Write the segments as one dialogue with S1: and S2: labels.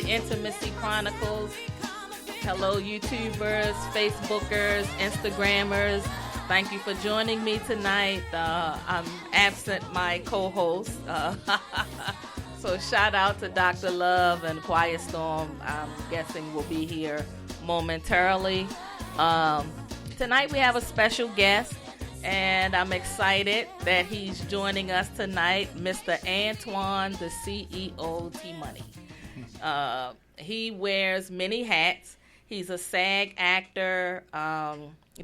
S1: Intimacy Chronicles. Hello, YouTubers, Facebookers, Instagrammers. Thank you for joining me tonight. I'm absent my co-host. So shout out to Dr. Love and Quiet Storm. I'm guessing will be here momentarily. Tonight we have a special guest, and I'm excited that he's joining us tonight, Mr. Antoine, the CEO T-Money. He wears many hats. He's a SAG actor,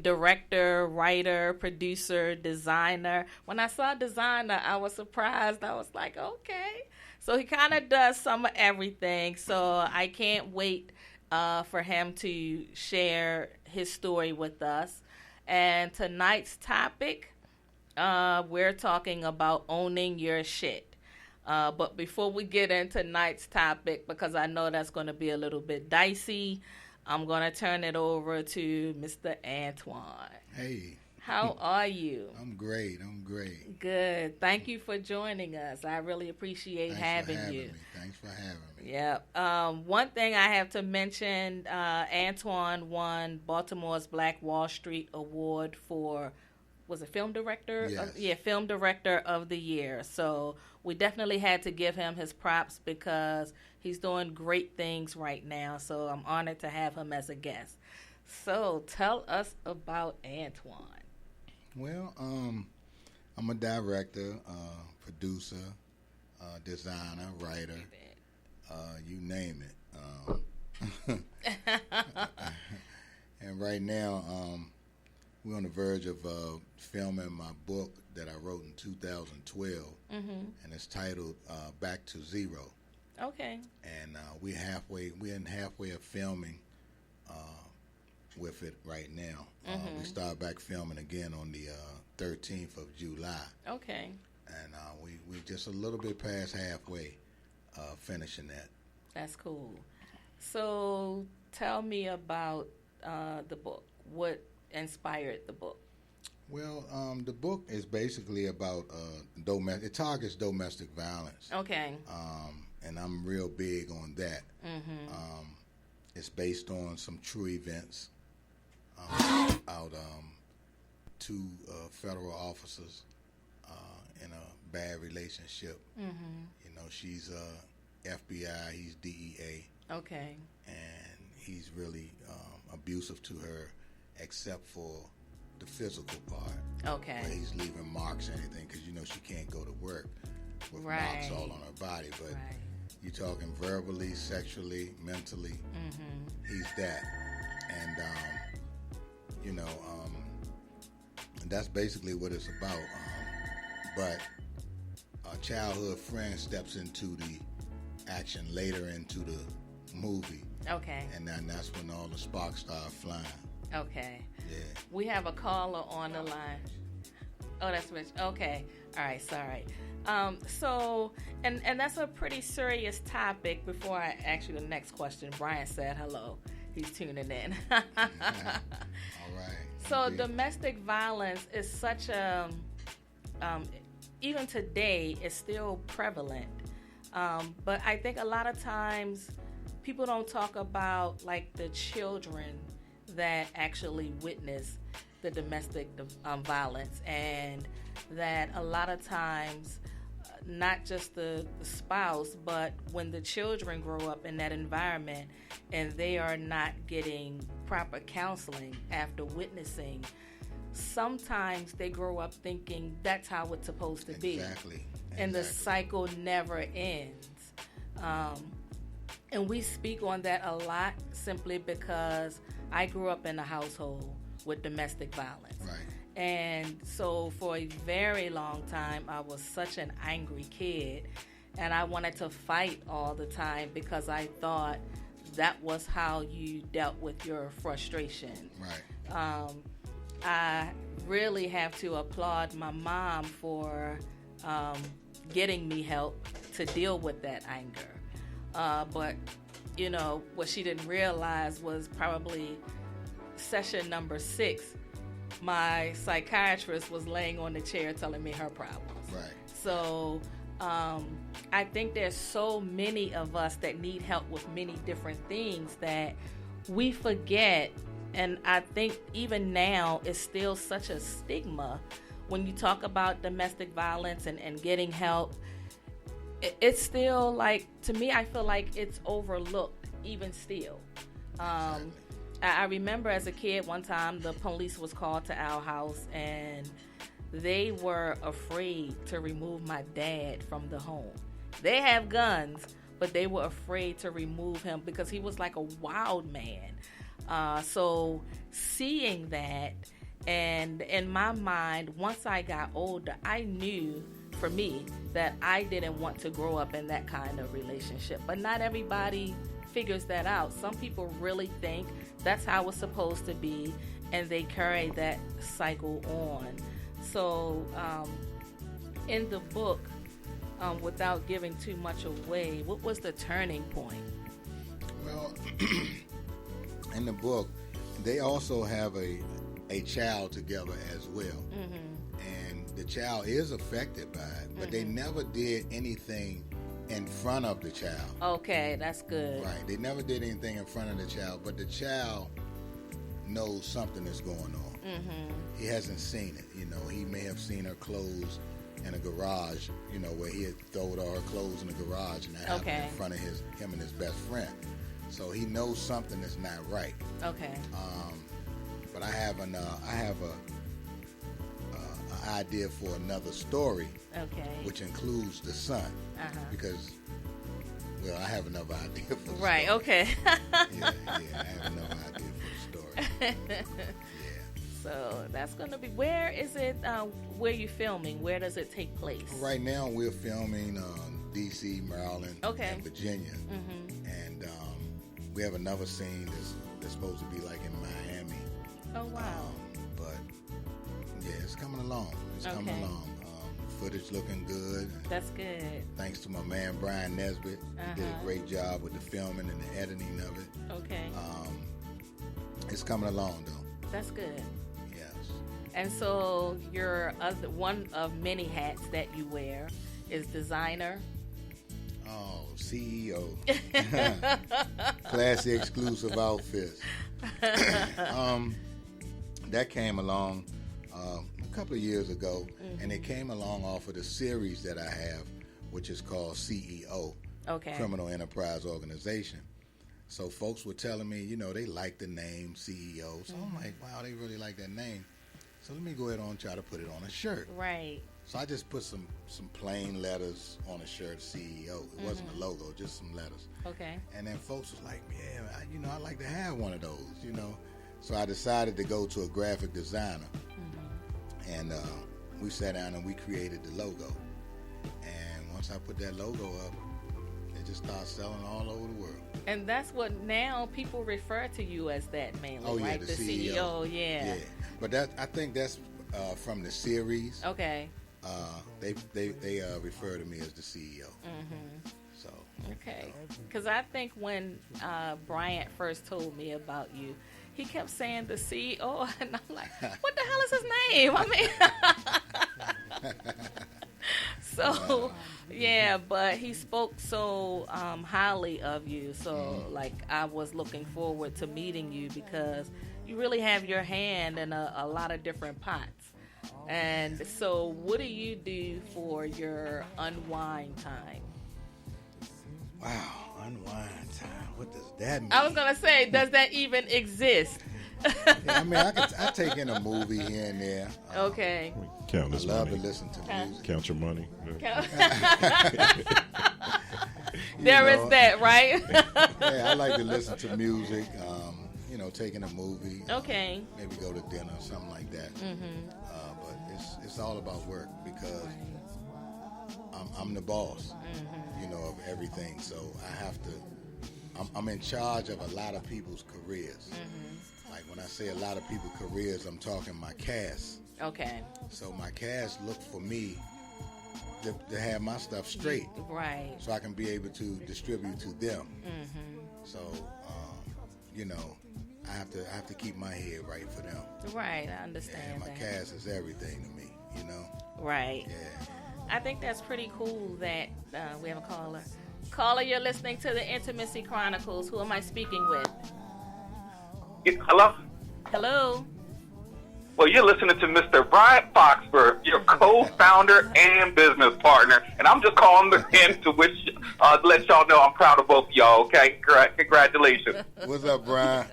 S1: director, writer, producer, designer. When I saw designer, I was surprised. I was like, okay. So he kind of does some of everything. So I can't wait for him to share his story with us. And tonight's topic, we're talking about owning your shit. But before we get into tonight's topic, because I know that's going to be a little bit dicey, I'm going to turn it over to Mr. Antoine.
S2: Hey.
S1: How are you?
S2: I'm great.
S1: Good. Thank you for joining us. I really appreciate having you.
S2: Thanks for having me.
S1: Yeah. One thing I have to mention, Antoine won Baltimore's Black Wall Street Award for, was it film director?
S2: Yes.
S1: Film director of the year. So we definitely had to give him his props because he's doing great things right now. So I'm honored to have him as a guest. So tell us about Antoine.
S2: Well, I'm a director, producer, designer, writer, you name it. And right now, we're on the verge of filming my book that I wrote in 2012, and it's titled Back to Zero.
S1: Okay.
S2: And we're in halfway of filming with it right now. We start back filming again on the 13th of July.
S1: Okay.
S2: And we just a little bit past halfway finishing that.
S1: That's cool. So tell me about the book. What inspired the book?
S2: Well, the book is basically about it targets domestic violence.
S1: Okay.
S2: And I'm real big on that. It's based on some true events. Out two federal officers in a bad relationship. You know, she's FBI, he's DEA.
S1: Okay.
S2: And he's really abusive to her, except for the physical part.
S1: Okay.
S2: Where he's leaving marks and anything, because you know she can't go to work with marks all on her body. But you're talking verbally, sexually, mentally. He's that. And you know, and that's basically what it's about. But a childhood friend steps into the action later into the movie.
S1: Okay.
S2: And then that's when all the sparks start flying.
S1: Okay.
S2: Yeah.
S1: We have a caller on the line. Oh, that's Rich. Okay. All right. Sorry. So, and that's a pretty serious topic. Before I ask you the next question, Brian said hello. He's tuning in.
S2: All right.
S1: So domestic violence is such a, even today, it's still prevalent. But I think a lot of times people don't talk about like the children that actually witness the domestic violence, and that a lot of times not just the spouse, but when the children grow up in that environment and they are not getting proper counseling after witnessing, sometimes they grow up thinking that's how it's supposed to be.
S2: Exactly.
S1: And the cycle never ends. And we speak on that a lot simply because I grew up in a household with domestic violence.
S2: Right.
S1: And so for a very long time, I was such an angry kid, and I wanted to fight all the time because I thought that was how you dealt with your frustration.
S2: Right.
S1: I really have to applaud my mom for getting me help to deal with that anger. But, you know, what she didn't realize was probably session number 6, my psychiatrist was laying on the chair telling me her problems.
S2: Right.
S1: So I think there's so many of us that need help with many different things that we forget. And I think even now it's still such a stigma when you talk about domestic violence and getting help. It's still like, to me, I feel like it's overlooked even still. I remember as a kid one time the police was called to our house and they were afraid to remove my dad from the home. They have guns, but they were afraid to remove him because he was like a wild man. So seeing that, and in my mind, once I got older, I knew for me that I didn't want to grow up in that kind of relationship. But not everybody figures that out. Some people really think that's how it's supposed to be, and they carry that cycle on. So in the book, without giving too much away, what was the turning point?
S2: Well, in the book, they also have a child together as well. Mm-hmm. And the child is affected by it, but they never did anything in front of the child.
S1: Okay, that's good.
S2: Right. They never did anything in front of the child, but the child knows something is going on. Mm-hmm. He hasn't seen it. You know, he may have seen her clothes in a garage, you know, where he had thrown all her clothes in the garage, and that happened in front of him and his best friend. So he knows something is not right.
S1: Okay.
S2: But I have an idea for another story. Okay. Which includes the son. Because, well, I have another idea for the story.
S1: Right. Okay.
S2: yeah, I have another idea for the story. Yeah.
S1: So that's going to be, where is it, where you filming? Where does it take place?
S2: Right now we're filming D.C., Maryland, and Virginia. Mm-hmm. And we have another scene that's supposed to be like in Miami.
S1: Oh, wow.
S2: But, yeah, it's coming along. It's coming along. Footage looking good.
S1: That's good.
S2: Thanks to my man, Brian Nesbitt. He did a great job with the filming and the editing of it.
S1: Okay.
S2: It's coming along, though.
S1: That's good.
S2: Yes.
S1: And so your one of many hats that you wear is designer.
S2: Oh, CEO. Classy exclusive outfits. That came along a couple of years ago, and it came along off of the series that I have, which is called CEO, Criminal Enterprise Organization. So folks were telling me, you know, they like the name CEO. So I'm like, wow, they really like that name. So let me go ahead and try to put it on a shirt.
S1: Right.
S2: So I just put some plain letters on a shirt, CEO. It wasn't a logo, just some letters.
S1: Okay.
S2: And then folks was like, yeah, I like to have one of those, you know. So I decided to go to a graphic designer. And we sat down and we created the logo. And once I put that logo up, it just started selling all over the world.
S1: And that's what now people refer to you as, that mainly, right?
S2: The
S1: CEO, yeah.
S2: But I think that's from the series.
S1: Okay.
S2: They refer to me as the CEO. Mm-hmm. So.
S1: Okay. Because I think when Bryant first told me about you, he kept saying the CEO, and I'm like, what the hell is his name? I mean, so, yeah, but he spoke so highly of you. So, like, I was looking forward to meeting you because you really have your hand in a lot of different pots. And so, what do you do for your unwind time?
S2: Wow, unwind time. What does that mean?
S1: I was going to say, does that even exist?
S2: Yeah, I mean, I take in a movie here and there.
S1: Okay.
S3: Count this
S2: I love
S3: money.
S2: to listen to music.
S3: Count your money.
S1: There is that, right?
S2: Yeah, I like to listen to music. You know, taking a movie.
S1: Okay.
S2: Maybe go to dinner, something like that. Mm-hmm. But it's all about work because I'm the boss. Mm-hmm. You know, of everything. So I have to. I'm in charge of a lot of people's careers. Mm-hmm. Like when I say a lot of people's careers, I'm talking my cast.
S1: Okay.
S2: So my cast look for me to have my stuff straight.
S1: Right.
S2: So I can be able to distribute to them. Mm-hmm. So, you know, I have to keep my head right for them.
S1: Right, I understand
S2: my
S1: that.
S2: cast is everything to me, you know?
S1: Right.
S2: Yeah.
S1: I think that's pretty cool that we have a caller. Caller, you're listening to the Intimacy Chronicles. Who am I speaking with?
S3: Hello?
S1: Hello.
S3: Well, you're listening to Mr. Brian Foxford, your co-founder and business partner, and I'm just calling in to let y'all know I'm proud of both of y'all, okay? Congratulations.
S2: What's up, Brian?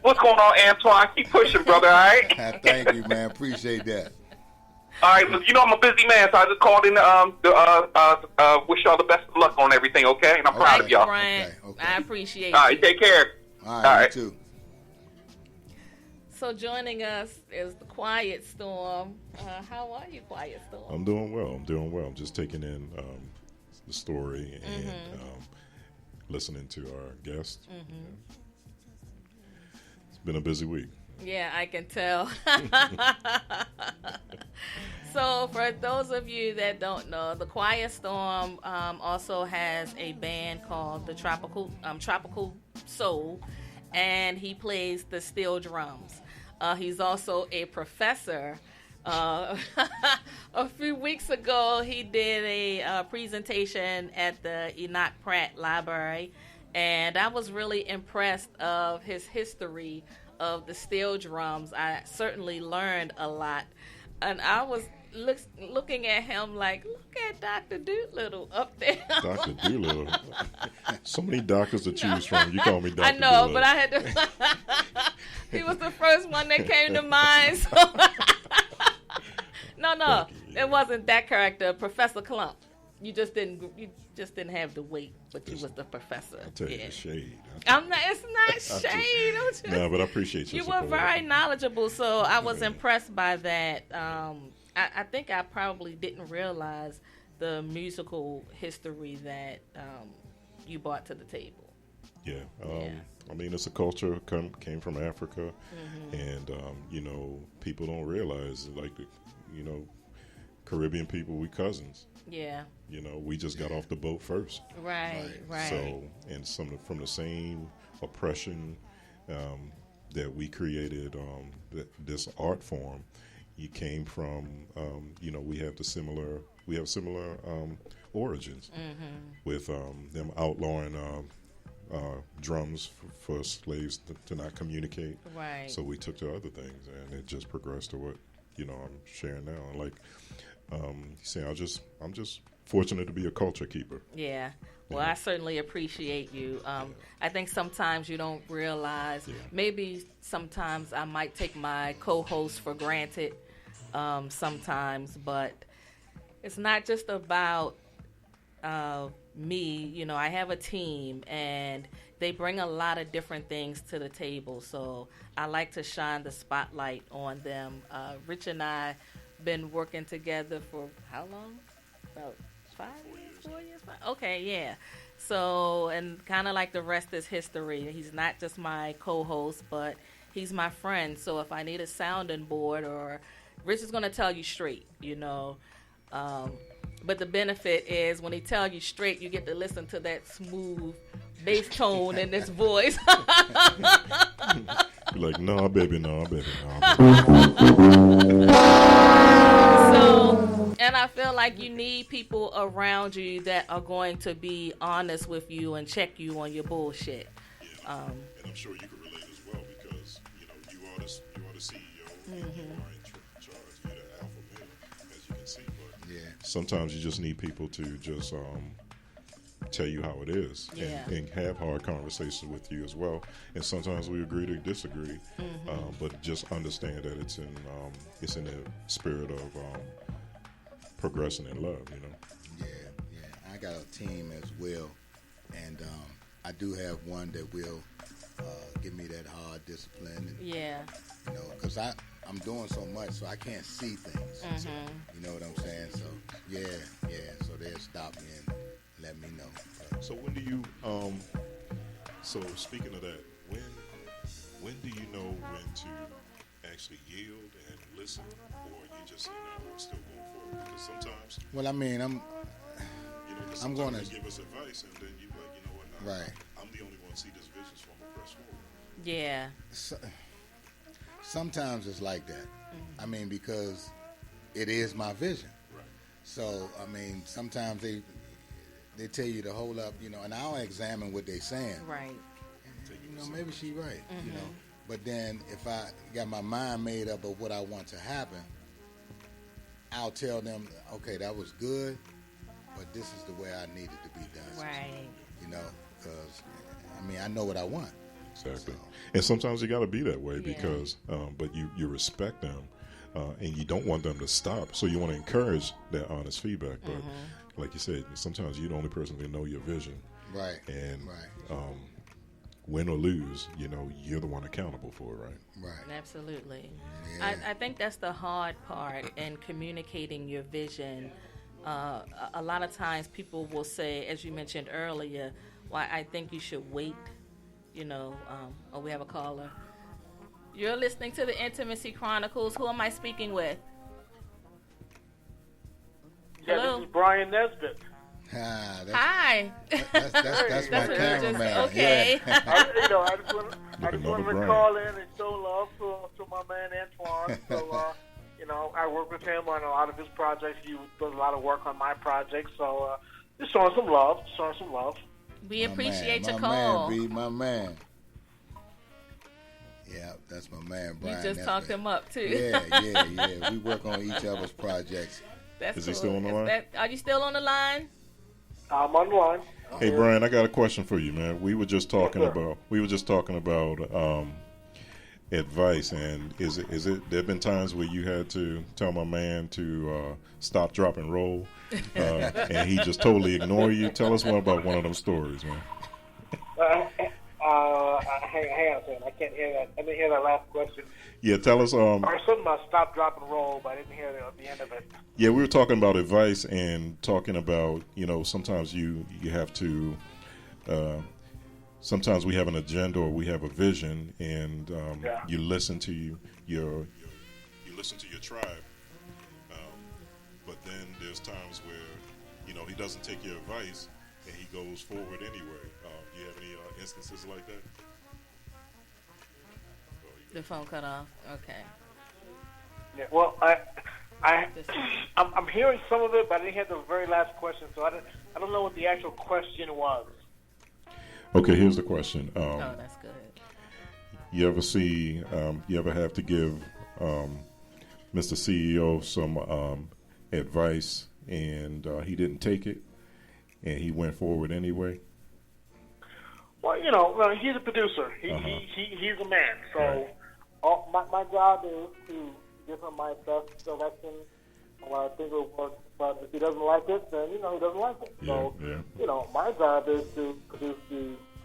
S3: What's going on, Antoine? Keep pushing, brother, all right?
S2: Thank you, man. Appreciate that.
S3: All right, look, you know I'm a busy man, so I just called in to wish y'all the best of luck on everything, okay? And I'm proud of y'all.
S1: Brian. Okay. I appreciate
S3: All right, take care.
S2: All right, you too.
S1: So joining us is the Quiet Storm. How are you, Quiet Storm?
S4: I'm doing well. I'm just taking in the story and listening to our guests. It's been a busy week.
S1: Yeah, I can tell. So for those of you that don't know, the Quiet Storm also has a band called the Tropical Soul, and he plays the steel drums. He's also a professor. A few weeks ago, he did a presentation at the Enoch Pratt Library, and I was really impressed of his history of the steel drums. I certainly learned a lot, and I was looking at him like, look at Dr. Doolittle up there.
S4: Dr. Doolittle. So many doctors to choose from. You call me Dr.
S1: I know,
S4: Doolittle.
S1: but I had to. He was the first one that came to mind. So no, it wasn't that character, Professor Clump. You just didn't have the weight, but you was the professor.
S4: I'll tell you the shade.
S1: I'm not. It's not shade.
S4: No, but I appreciate you.
S1: You were very knowledgeable, so I was impressed by that. I think I probably didn't realize the musical history that you brought to the table.
S4: Yeah. I mean, it's a culture came from Africa, and people don't realize, like, Caribbean people, we cousins.
S1: Yeah.
S4: We just got off the boat first.
S1: Right.
S4: So, and from the same oppression that we created this art form, you came from. We have similar origins with them outlawing drums for slaves to not communicate.
S1: Right.
S4: So we took to other things, and it just progressed to what I'm sharing now. Like saying, I'm just fortunate to be a culture keeper.
S1: Yeah. Well, I certainly appreciate you. I think sometimes you don't realize. Maybe sometimes I might take my co-host for granted. Sometimes, but it's not just about me. I have a team, and they bring a lot of different things to the table. So I like to shine the spotlight on them. Rich and I been working together for how long? About 5 years, 4 years? Okay, yeah. So, and kind of like the rest is history. He's not just my co-host, but he's my friend. So if I need a sounding board, or Rich is going to tell you straight, but the benefit is when he tells you straight, you get to listen to that smooth bass tone in his voice.
S4: You're like, no, baby, no, baby, no.
S1: So, and I feel like you need people around you that are going to be honest with you and check you on your bullshit.
S4: Yeah. And I'm sure you can relate as well, because you are the CEO. You are in charge. You're the alpha male, as you can see. But sometimes you just need people to just tell you how it is, and have hard conversations with you as well. And sometimes we agree to disagree, but just understand that it's in the spirit of progressing in love.
S2: Yeah. I got a team as well, and I do have one that will give me that hard discipline. And, because I'm doing so much, so I can't see things. You know what I'm saying? So so they'll stop me and let me know.
S4: So when do you so speaking of that, when do you know when to actually yield and listen, or you just I'm still going forward? Because sometimes,
S2: well, I mean, I'm going to
S4: give us advice, and then you like,
S2: right.
S4: I'm the only one see this vision, so I'm gonna press forward.
S1: Yeah.
S2: Sometimes it's like that. I mean, because it is my vision.
S4: Right.
S2: So I mean, sometimes they tell you to hold up, and I'll examine what they're saying.
S1: Right.
S2: And, maybe she's right. But then if I got my mind made up of what I want to happen, I'll tell them, okay, that was good, but this is the way I need it to be done.
S1: Right.
S2: Because I know what I want.
S4: Exactly. So. And sometimes you got to be that way because, but you respect them, and you don't want them to stop. So you want to encourage that honest feedback. But like you said, sometimes you're the only person that know your vision.
S2: Right.
S4: And win or lose, you're the one accountable for it, right?
S2: Right.
S1: Absolutely.
S2: Yeah.
S1: I think that's the hard part in communicating your vision. A lot of times people will say, as you mentioned earlier, why I think you should wait. We have a caller. You're listening to the Intimacy Chronicles. Who am I speaking with?
S5: Yeah,
S1: Hello?
S5: this is Brian Nesbitt.
S1: Hi.
S2: That's my cameraman.
S1: Okay.
S2: Yeah.
S5: I just wanted to call in and show love to my man Antoine. So, I work with him on a lot of his projects. He does a lot of work on my projects. So, just showing some love.
S1: We appreciate your
S2: call.
S1: call.
S2: My man. Yeah, that's my man, Brian.
S1: You just talked him up, too.
S2: Yeah. We work on each other's projects.
S4: Is he still on the line?
S1: Are you still on the line?
S5: I'm on the line.
S4: Hey, Brian, I got a question for you, man. We were just talking about advice, and is it? There've been times where you had to tell my man to stop, drop, and roll, and he just totally ignore you. Tell us more about one of them stories, man.
S5: Hang on a second. I can't hear that. I didn't hear that last question.
S4: Yeah, tell us.
S5: Or something about stop, drop, and roll, but I didn't hear the end of it.
S4: Yeah, we were talking about advice and talking about, sometimes you have to. Sometimes we have an agenda or we have a vision, and you listen to your tribe. But then there's times where he doesn't take your advice and he goes forward anyway. Do you have any instances like that?
S1: The phone cut off. Okay.
S5: Yeah. Well, I'm hearing some of it, but I didn't hear the very last question, so I don't know what the actual question was.
S4: Okay, here's the question.
S1: That's good.
S4: You ever have to give Mr. CEO some advice, and he didn't take it, and he went forward anyway?
S5: Well, he's a producer. He's a man. So my job is to give him my best selection, what I think will work. But if he doesn't like it, then he doesn't like it. So my job is to produce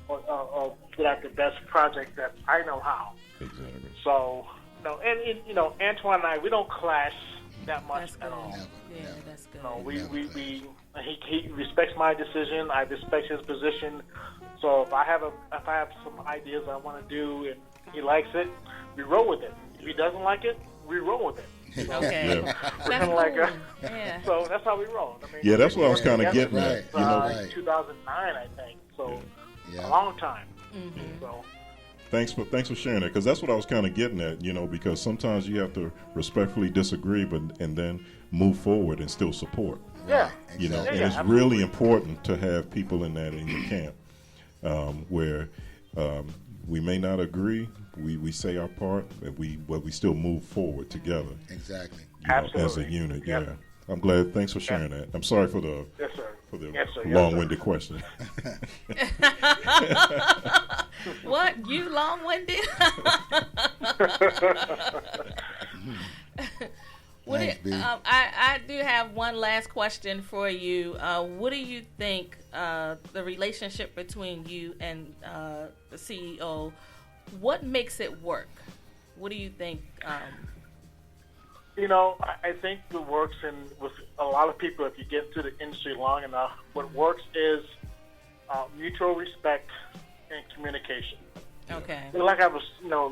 S5: or get out the best project that I know how.
S4: Exactly.
S5: So and Antoine and I, we don't clash that much at all.
S1: Yeah, that's good.
S5: He respects my decision. I respect his position. So if I have some ideas I want to do and he likes it, we roll with it. If he doesn't like it, we roll with it. So
S1: okay.
S5: We're kind of like so that's how we roll. I mean,
S4: that's what I was kind of getting at.
S5: 2009, I think. So a long time.
S1: Mm-hmm.
S5: So.
S4: Thanks for sharing that, because that's what I was kind of getting at, because sometimes you have to respectfully disagree, and then move forward and still support.
S5: Yeah.
S4: And it's really important to have people in your camp, where we may not agree, we say our part, but we still move forward together.
S2: Exactly.
S4: As a unit. Yep. Yeah. I'm glad. Thanks for sharing that. I'm sorry for the long-winded question.
S1: What? You long-winded? I do have one last question for you. What do you think the relationship between you and the CEO, what makes it work? What do you think?
S5: I think what works with a lot of people, if you get into the industry long enough, what works is mutual respect and communication.
S1: Okay.
S5: Like I was,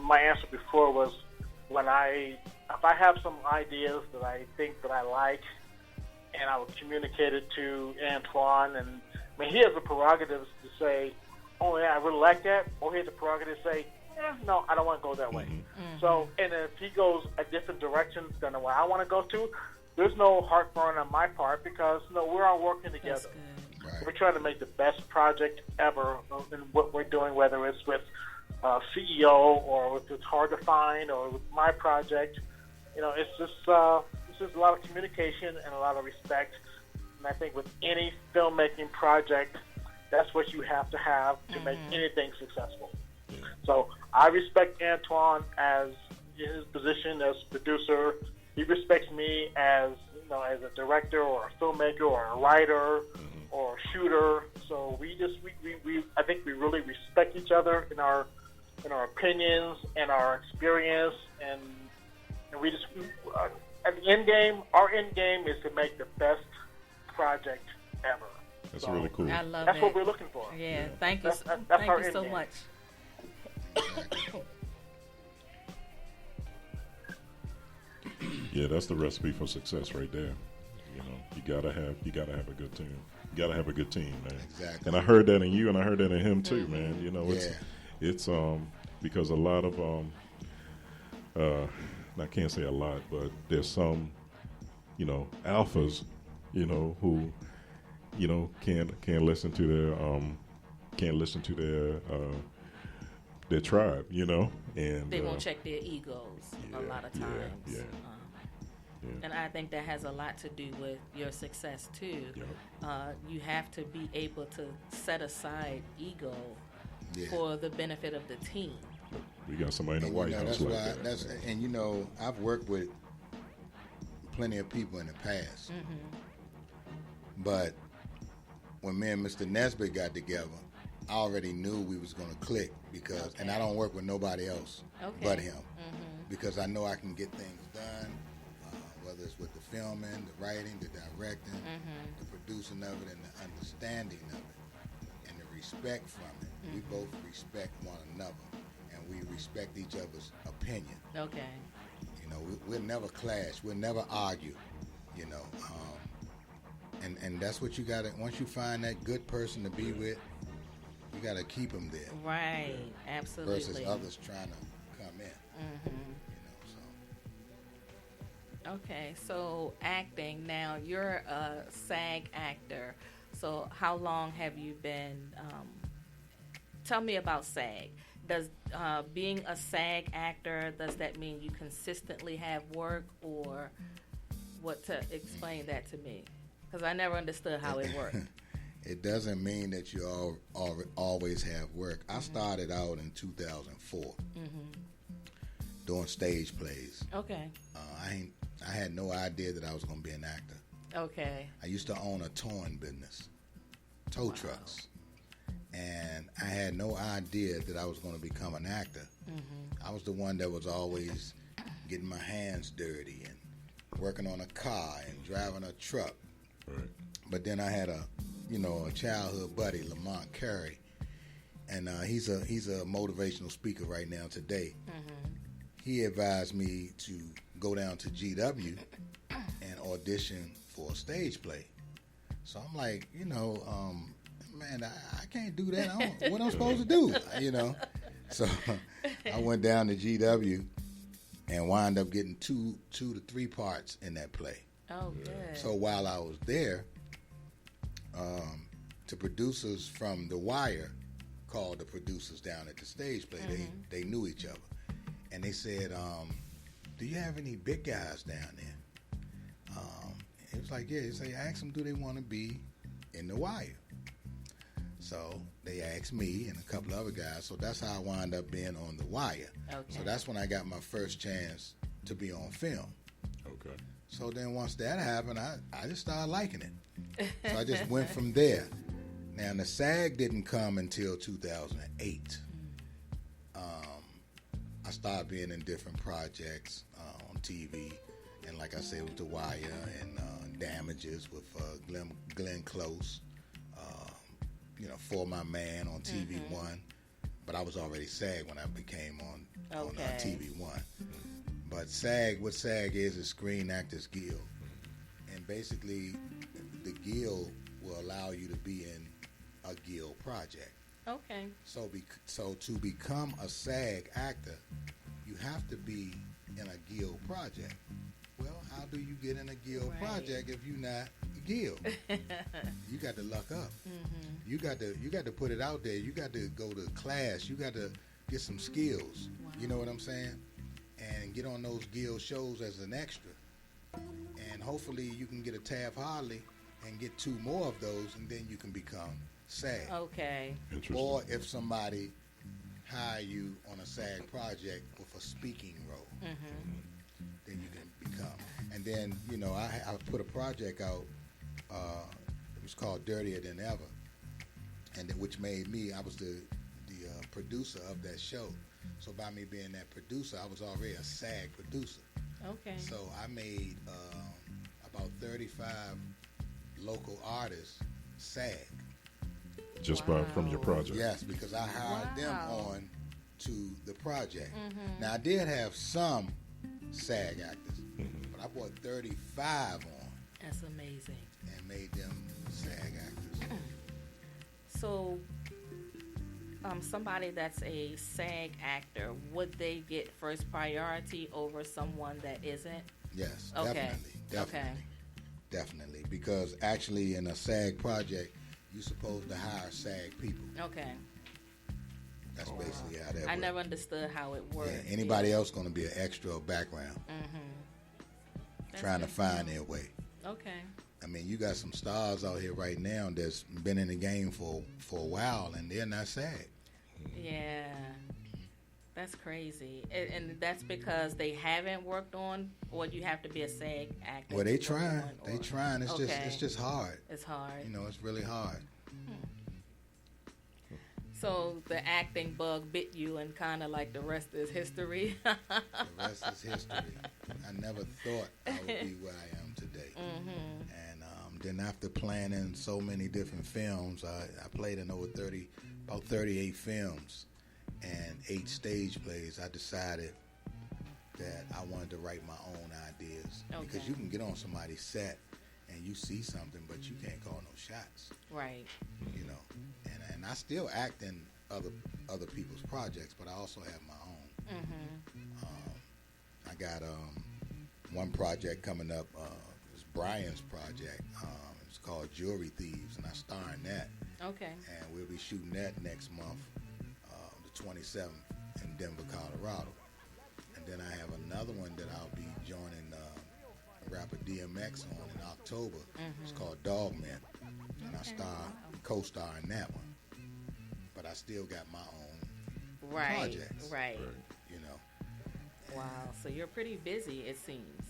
S5: my answer before was if I have some ideas that I think that I like, and I would communicate it to Antoine, and he has the prerogative to say, oh yeah, I really like that, or he has the prerogative to say, no, I don't want to go that way.
S1: Mm-hmm.
S5: So, and if he goes a different direction than the way I want to go to, there's no heartburn on my part because we're all working together.
S2: Right.
S5: We're trying to make the best project ever in what we're doing, whether it's with CEO or if it's hard to find or with my project. It's just a lot of communication and a lot of respect. And I think with any filmmaking project, that's what you have to make anything successful. So I respect Antoine as his position as producer. He respects me as as a director or a filmmaker or a writer or a shooter. So we I think we really respect each other in our opinions and our experience, and we just at the end game, our end game is to make the best project ever.
S4: That's really cool.
S1: I love
S5: That's
S1: it.
S5: what we're looking for.
S1: Yeah, thank you.
S5: That's
S1: Thank
S5: our
S1: you
S5: end
S1: so
S5: game.
S1: much.
S4: Yeah, that's the recipe for success right there. You gotta have a good team. You gotta have a good team, man.
S2: Exactly.
S4: And I heard that in you, and I heard that in him too, man. It's because a lot of I can't say a lot, but there's some alphas, who can't listen to their tribe, and
S1: They won't check their egos a lot of times.
S4: Yeah.
S1: And I think that has a lot to do with your success too.
S4: Yep.
S1: You have to be able to set aside ego
S2: Yeah.
S1: for the benefit of the team.
S4: We got somebody in the
S2: And,
S4: White House like that.
S2: And I've worked with plenty of people in the past, but when me and Mr. Nesbitt got together, I already knew we was going to click because, and I don't work with nobody else but him, because I know I can get things done, whether it's with the filming, the writing, the directing, the producing of it, and the understanding of it, and the respect from it. We both respect one another, and we respect each other's opinion.
S1: Okay.
S2: We'll never clash. We'll never argue. And that's what you got to. Once you find that good person to be with, you got to keep them there.
S1: Right. Absolutely.
S2: Versus others trying to come in.
S1: Okay, so acting. Now, you're a SAG actor. So how long have you been, tell me about SAG. Does being a SAG actor, does that mean you consistently have work, or what? To explain that to me, because I never understood how it worked.
S2: It doesn't mean that you always have work. I started out in 2004 doing stage plays.
S1: Okay.
S2: I had no idea that I was going to be an actor.
S1: Okay.
S2: I used to own a towing business, tow trucks, and I had no idea that I was going to become an actor. I was the one that was always getting my hands dirty and working on a car and driving a truck.
S4: Right.
S2: But then I had a childhood buddy, Lamont Carey, and he's a motivational speaker right now today. He advised me to go down to GW and audition for a stage play. So I'm like, man, I can't do that. What am I supposed to do? So I went down to GW and wound up getting two to three parts in that play.
S1: Oh, good.
S2: So while I was there, the producers from The Wire called the producers down at the stage play. They knew each other. And they said, do you have any big guys down there? It was like, yeah. They say, ask them, do they want to be in The Wire? So they asked me and a couple other guys. So that's how I wound up being on The Wire.
S1: Okay.
S2: So that's when I got my first chance to be on film.
S4: Okay.
S2: So then once that happened, I just started liking it. So I just went from there. Now, the SAG didn't come until 2008. I started being in different projects on TV, and like I said, with The Wire and Damages with Glenn Close, For My Man on TV One. But I was already SAG when I became on TV One. But what SAG is Screen Actors Guild, and basically the guild will allow you to be in a guild project.
S1: Okay.
S2: So to become a SAG actor, you have to be in a guild project. Well, how how do you get in a guild project if you're not a guild? You got to luck up. You got to put it out there. You got to go to class. You got to get some skills.
S1: Wow.
S2: You know what I'm saying? And get on those guild shows as an extra. And hopefully you can get a Taft Hartley and get 2 more of those, and then you can become SAG.
S1: Okay.
S2: Or if somebody hire you on a SAG project with a speaking role, then you can become. And then, you know, I put a project out. It was called Dirtier Than Ever, and which made me, I was the producer of that show. So by me being that producer, I was already a SAG producer.
S1: Okay.
S2: So I made about 35 local artists SAG.
S4: Just from your project.
S2: Yes, because I hired them on to the project. Now I did have some SAG actors, but I brought 35 on.
S1: That's amazing.
S2: And made them SAG actors.
S1: So, somebody that's a SAG actor, would they get first priority over someone that isn't?
S2: Yes,
S1: Okay.
S2: Definitely. Because actually in a SAG project, you're supposed to hire SAG people.
S1: Okay.
S2: That's basically how that works.
S1: I never understood how it worked.
S2: Yeah, anybody else going to be an extra or background. Trying to find their way.
S1: Okay.
S2: I mean, you got some stars out here right now that's been in the game for a while, and they're not SAG.
S1: Yeah. That's crazy. And that's because they haven't worked on, or you have to be a SAG actor.
S2: Well, they trying. They trying. It's just hard.
S1: It's hard.
S2: You know, it's really hard.
S1: So the acting bug bit you, and kind of like the rest is history.
S2: The rest is history. I never thought I would be where I am today. And then after planning so many different films, I played in about 38 films and 8 stage plays. I decided that I wanted to write my own ideas.
S1: Okay.
S2: Because you can get on somebody's set and you see something, but you can't call no shots.
S1: Right.
S2: You know, and I still act in other people's projects, but I also have my own. I got one project coming up. It's Brian's project. It's called Jewelry Thieves, and I star in that.
S1: Okay.
S2: And we'll be shooting that next month, the 27th in Denver, Colorado. And then I have another one that I'll be joining rapper DMX on in October. It's called Dogman, and I co-star in that one. But I still got my own projects.
S1: Right.
S2: You know.
S1: Wow. So you're pretty busy, it seems.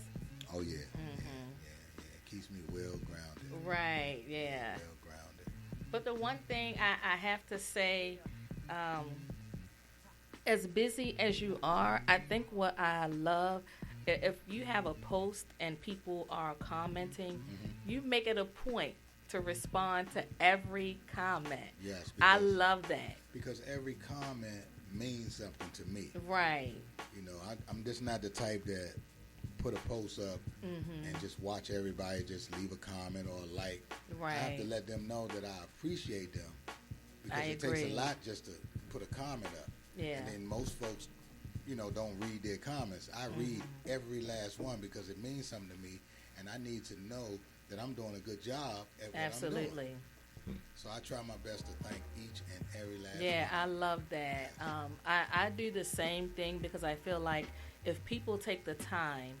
S2: Oh yeah. Yeah. It keeps me well grounded.
S1: Right. Yeah.
S2: Well grounded.
S1: But the one thing I have to say, as busy as you are, I think what I love, if you have a post and people are commenting, you make it a point to respond to every comment.
S2: Yes.
S1: I love that.
S2: Because every comment means something to me.
S1: Right.
S2: You know, I'm just not the type that put a post up and just watch everybody just leave a comment or a like.
S1: Right.
S2: I have to let them know that I appreciate them. Because
S1: I
S2: it
S1: agree.
S2: takes a lot just to put a comment up.
S1: Yeah.
S2: And then most folks, you know, don't read their comments. I read every last one because it means something to me, and I need to know that I'm doing a good job at what I'm doing.
S1: Absolutely.
S2: So I try my best to thank each and every last
S1: Yeah,
S2: one.
S1: I love that. I do the same thing because I feel like if people take the time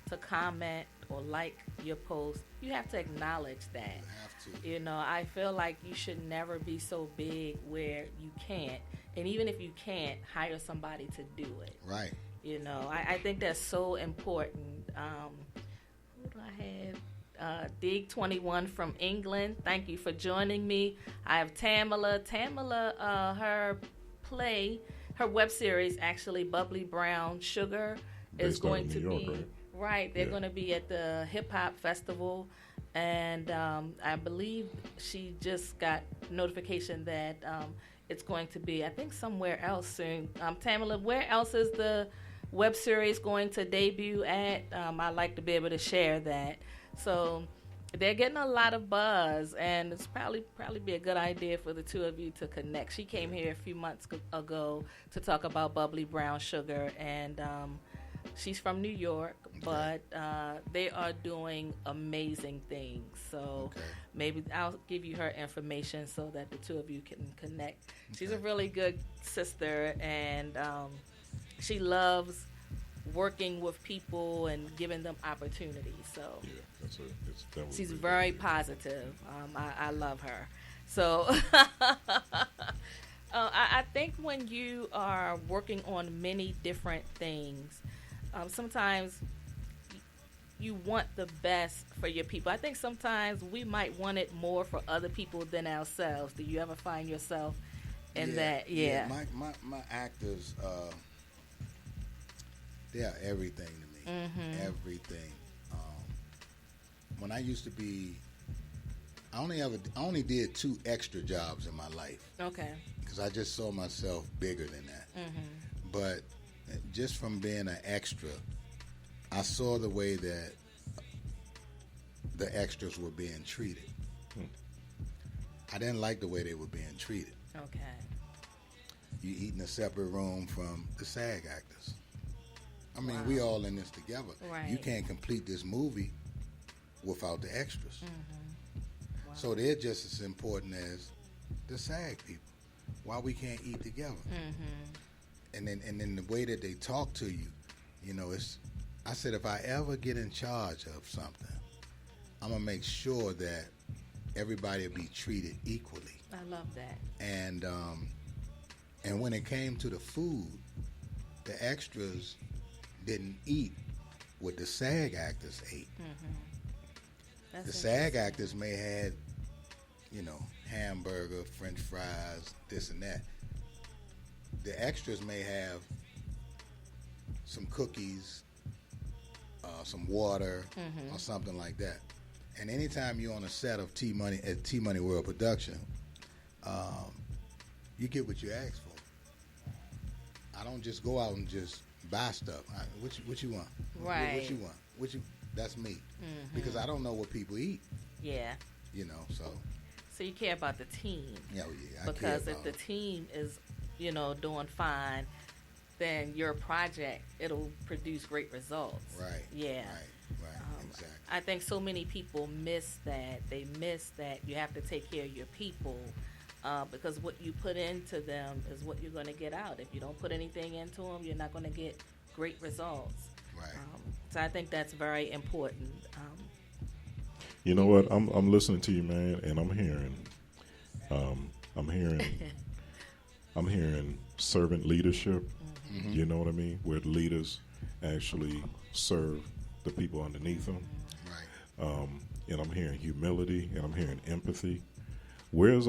S1: to comment or like your post, you have to acknowledge that.
S2: You have to.
S1: You know, I feel like you should never be so big where you can't. And even if you can't, hire somebody to do it.
S2: Right.
S1: You know, I think that's so important. Who do I have? Dig21 from England. Thank you for joining me. I have Tamala. Tamala, her web series, actually, Bubbly Brown Sugar, is going to be... Right. They're going to be at the Hip Hop Festival. And I believe she just got notification that... it's going to be, I think, somewhere else soon. Tamala, where else is the web series going to debut at? I'd like to be able to share that. So they're getting a lot of buzz, and it's probably be a good idea for the two of you to connect. She came here a few months ago to talk about Bubbly Brown Sugar, and She's from New York, but they are doing amazing things. So maybe I'll give you her information so that the two of you can connect. She's a really good sister, and she loves working with people and giving them opportunities. So she's very positive. I love her. So I think when you are working on many different things, sometimes you want the best for your people. I think sometimes we might want it more for other people than ourselves. Do you ever find yourself in that? Yeah.
S2: My actors, they are everything to me. Everything. When I used to be, I only did 2 extra jobs in my life.
S1: Okay.
S2: Because I just saw myself bigger than that. But just from being an extra, I saw the way that the extras were being treated. I didn't like the way they were being treated.
S1: Okay.
S2: You eat in a separate room from the SAG actors. I mean, we all in this together.
S1: Right.
S2: You can't complete this movie without the extras. So they're just as important as the SAG people. Why we can't eat together? And then the way that they talk to you, you know, I said if I ever get in charge of something, I'm gonna make sure that everybody will be treated equally.
S1: I love that.
S2: And when it came to the food, the extras didn't eat what the SAG actors ate. The SAG actors may had, you know, hamburger, French fries, this and that. The extras may have some cookies, some water, or something like that. And anytime you're on a set of T-Money at T-Money World Production, you get what you ask for. I don't just go out and just buy stuff. What you want?
S1: Right.
S2: What you want? That's me. Because I don't know what people eat.
S1: Yeah.
S2: You know, so.
S1: So you care about the team.
S2: Yeah,
S1: because if the team is, you know, doing fine, then your project, it'll produce great results.
S2: Right.
S1: Yeah.
S2: Right. Exactly.
S1: I think so many people miss that. They miss that you have to take care of your people because what you put into them is what you're going to get out. If you don't put anything into them, you're not going to get great results.
S2: Right.
S1: So I think that's very important.
S4: You know what? I'm listening to you, man, and I'm hearing servant leadership. You know what I mean? Where leaders actually serve the people underneath them.
S2: Right.
S4: And I'm hearing humility, and I'm hearing empathy. Where does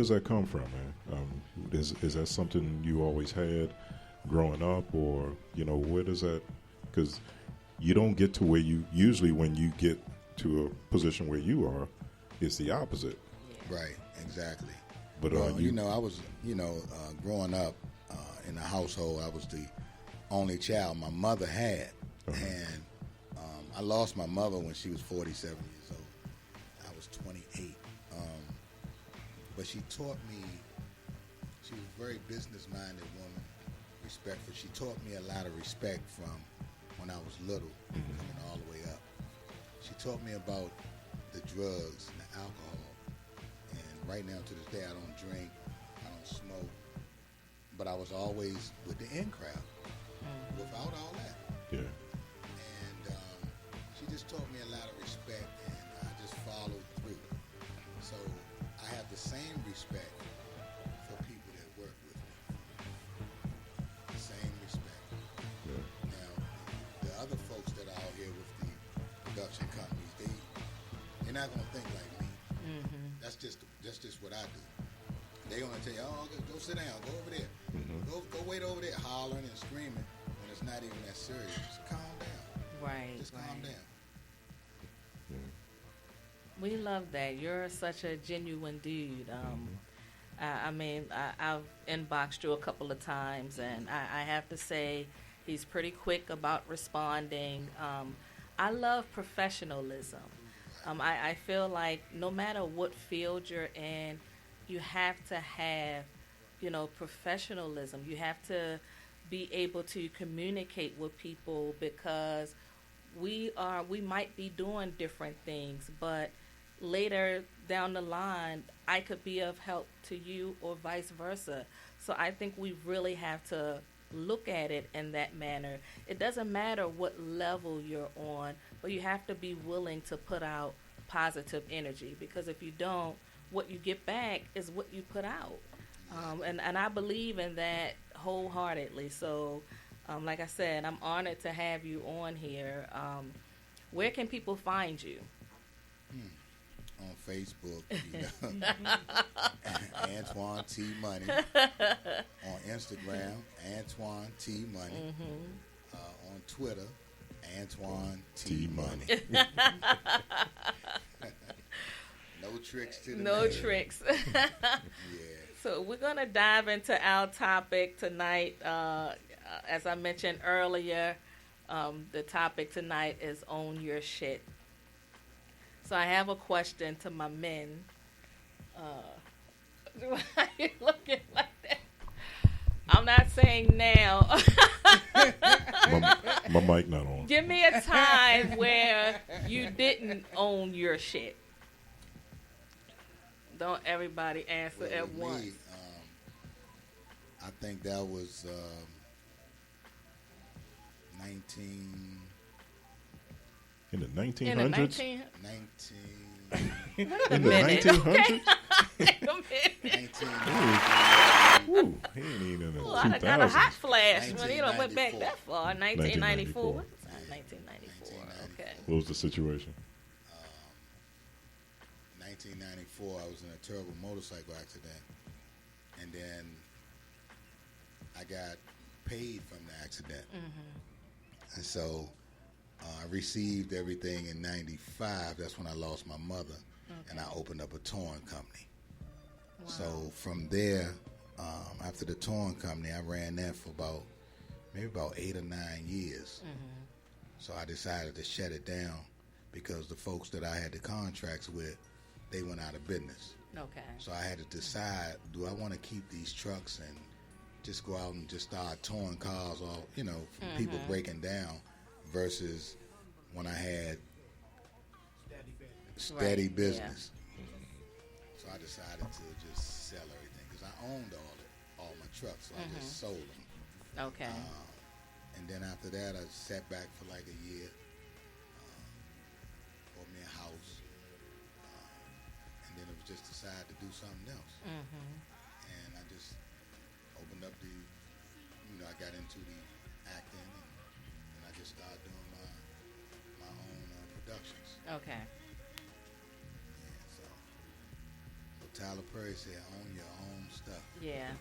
S4: that come from, man? Is that something you always had growing up, or you know, where does that? Because you don't get to where you usually when you get to a position where you are, it's the opposite.
S2: Right. Exactly.
S4: But
S2: you know, I was, growing up in a household, I was the only child my mother had, and I lost my mother when she was 47 years old. I was 28. But she taught me, she was a very business-minded woman, respectful. She taught me a lot of respect from when I was little, coming all the way up. She taught me about the drugs and the alcohol. And right now, to this day, I don't drink, I don't smoke. But I was always with the in crowd, without all that.
S4: Yeah.
S2: And she just taught me a lot of respect, and I just followed through. So I have the same respect for people that work with me. The same respect.
S4: Yeah.
S2: Now, the other folks that are out here with the production companies, they're not gonna think like me. That's just what I do. They're gonna tell you, oh, go sit down, go over there, go wait over there, hollering and screaming when it's not even that serious. Just calm down.
S1: Right.
S2: Just calm down.
S1: We love that. You're such a genuine dude. I've inboxed you a couple of times, and I have to say he's pretty quick about responding. I love professionalism. I feel like no matter what field you're in, you have to have, professionalism. You have to be able to communicate with people, because we might be doing different things, but later down the line I could be of help to you or vice versa. So I think we really have to look at it in that manner. It doesn't matter what level you're on, but you have to be willing to put out positive energy, because if you don't, what you get back is what you put out. And I believe in that wholeheartedly. So like I said, I'm honored to have you on here. Where can people find you?
S2: On Facebook, Antoine T Money. On Instagram, Antoine T Money. On Twitter, Antoine T Money. No tricks to the
S1: No tricks.
S2: Yeah.
S1: So we're going to dive into our topic tonight. As I mentioned earlier, the topic tonight is own your shit. So I have a question to my men. Why are you looking like that? I'm not saying now.
S4: my mic not on.
S1: Give me a time where you didn't own your shit. Don't everybody answer at once.
S2: I think that was 19...
S4: In the 1900s?
S1: In the 19...
S4: In the 1900s?
S1: Wait a minute.
S4: Ooh, he ain't even in the
S1: Ooh, I got a hot flash when he done went back
S2: 1994.
S1: that far. 1994.
S2: 1994.
S1: Okay.
S4: What was the situation?
S2: 1994, I was in a terrible motorcycle accident, and then I got paid from the accident. And so I received everything in 95. That's when I lost my mother, and I opened up a towing company. Wow. So from there, after the towing company, I ran that for maybe about 8 or 9 years. So I decided to shut it down because the folks that I had the contracts with, they went out of business.
S1: Okay.
S2: So I had to decide, do I want to keep these trucks and just go out and just start towing cars off, from people breaking down, versus when I had steady business. Yeah. So I decided to just sell everything because I owned all my trucks, so I just sold them.
S1: Okay.
S2: And then after that, I sat back for like a year, bought me a house, and then it was just decided to do something else. And I just opened up I got into the acting, and I just started doing my own productions.
S1: Okay.
S2: Yeah, so Tyler Perry said, own your own stuff.
S1: Yeah.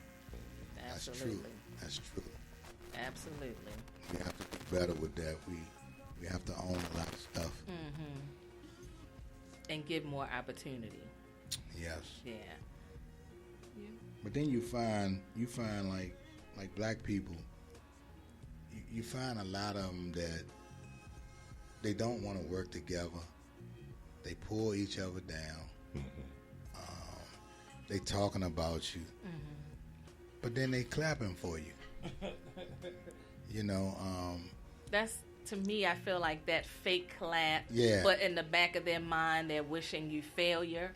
S1: Absolutely.
S2: That's true.
S1: Absolutely.
S2: We have to do better with that. We have to own a lot of stuff.
S1: And give more opportunity.
S2: Yes.
S1: Yeah.
S2: But then you find like black people, you find a lot of them that they don't want to work together. They pull each other down. They talking about you, but then they clapping for you.
S1: That's, to me, I feel like that fake clap.
S2: Yeah.
S1: But in the back of their mind, they're wishing you failure.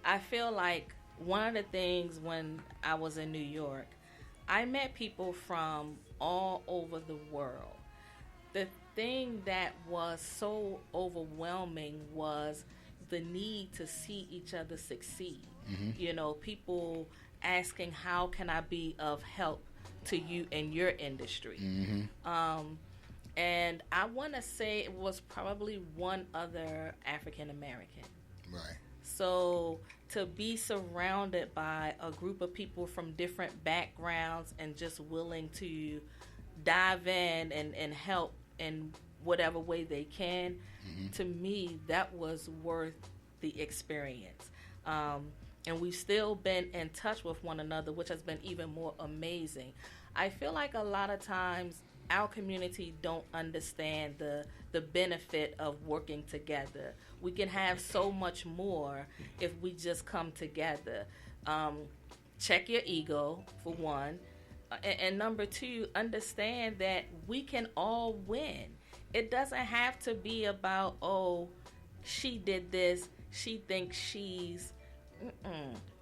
S1: I feel like one of the things when I was in New York, I met people from all over the world. The thing that was so overwhelming was the need to see each other succeed. People asking, how can I be of help to you in your industry? And I want to say it was probably one other African American.
S2: Right.
S1: So to be surrounded by a group of people from different backgrounds and just willing to dive in and help in whatever way they can, to me, that was worth the experience. And we've still been in touch with one another, which has been even more amazing. I feel like a lot of times our community don't understand the benefit of working together. We can have so much more if we just come together. Check your ego, for one. and number two, understand that we can all win. It doesn't have to be about, oh, she did this, she thinks she's.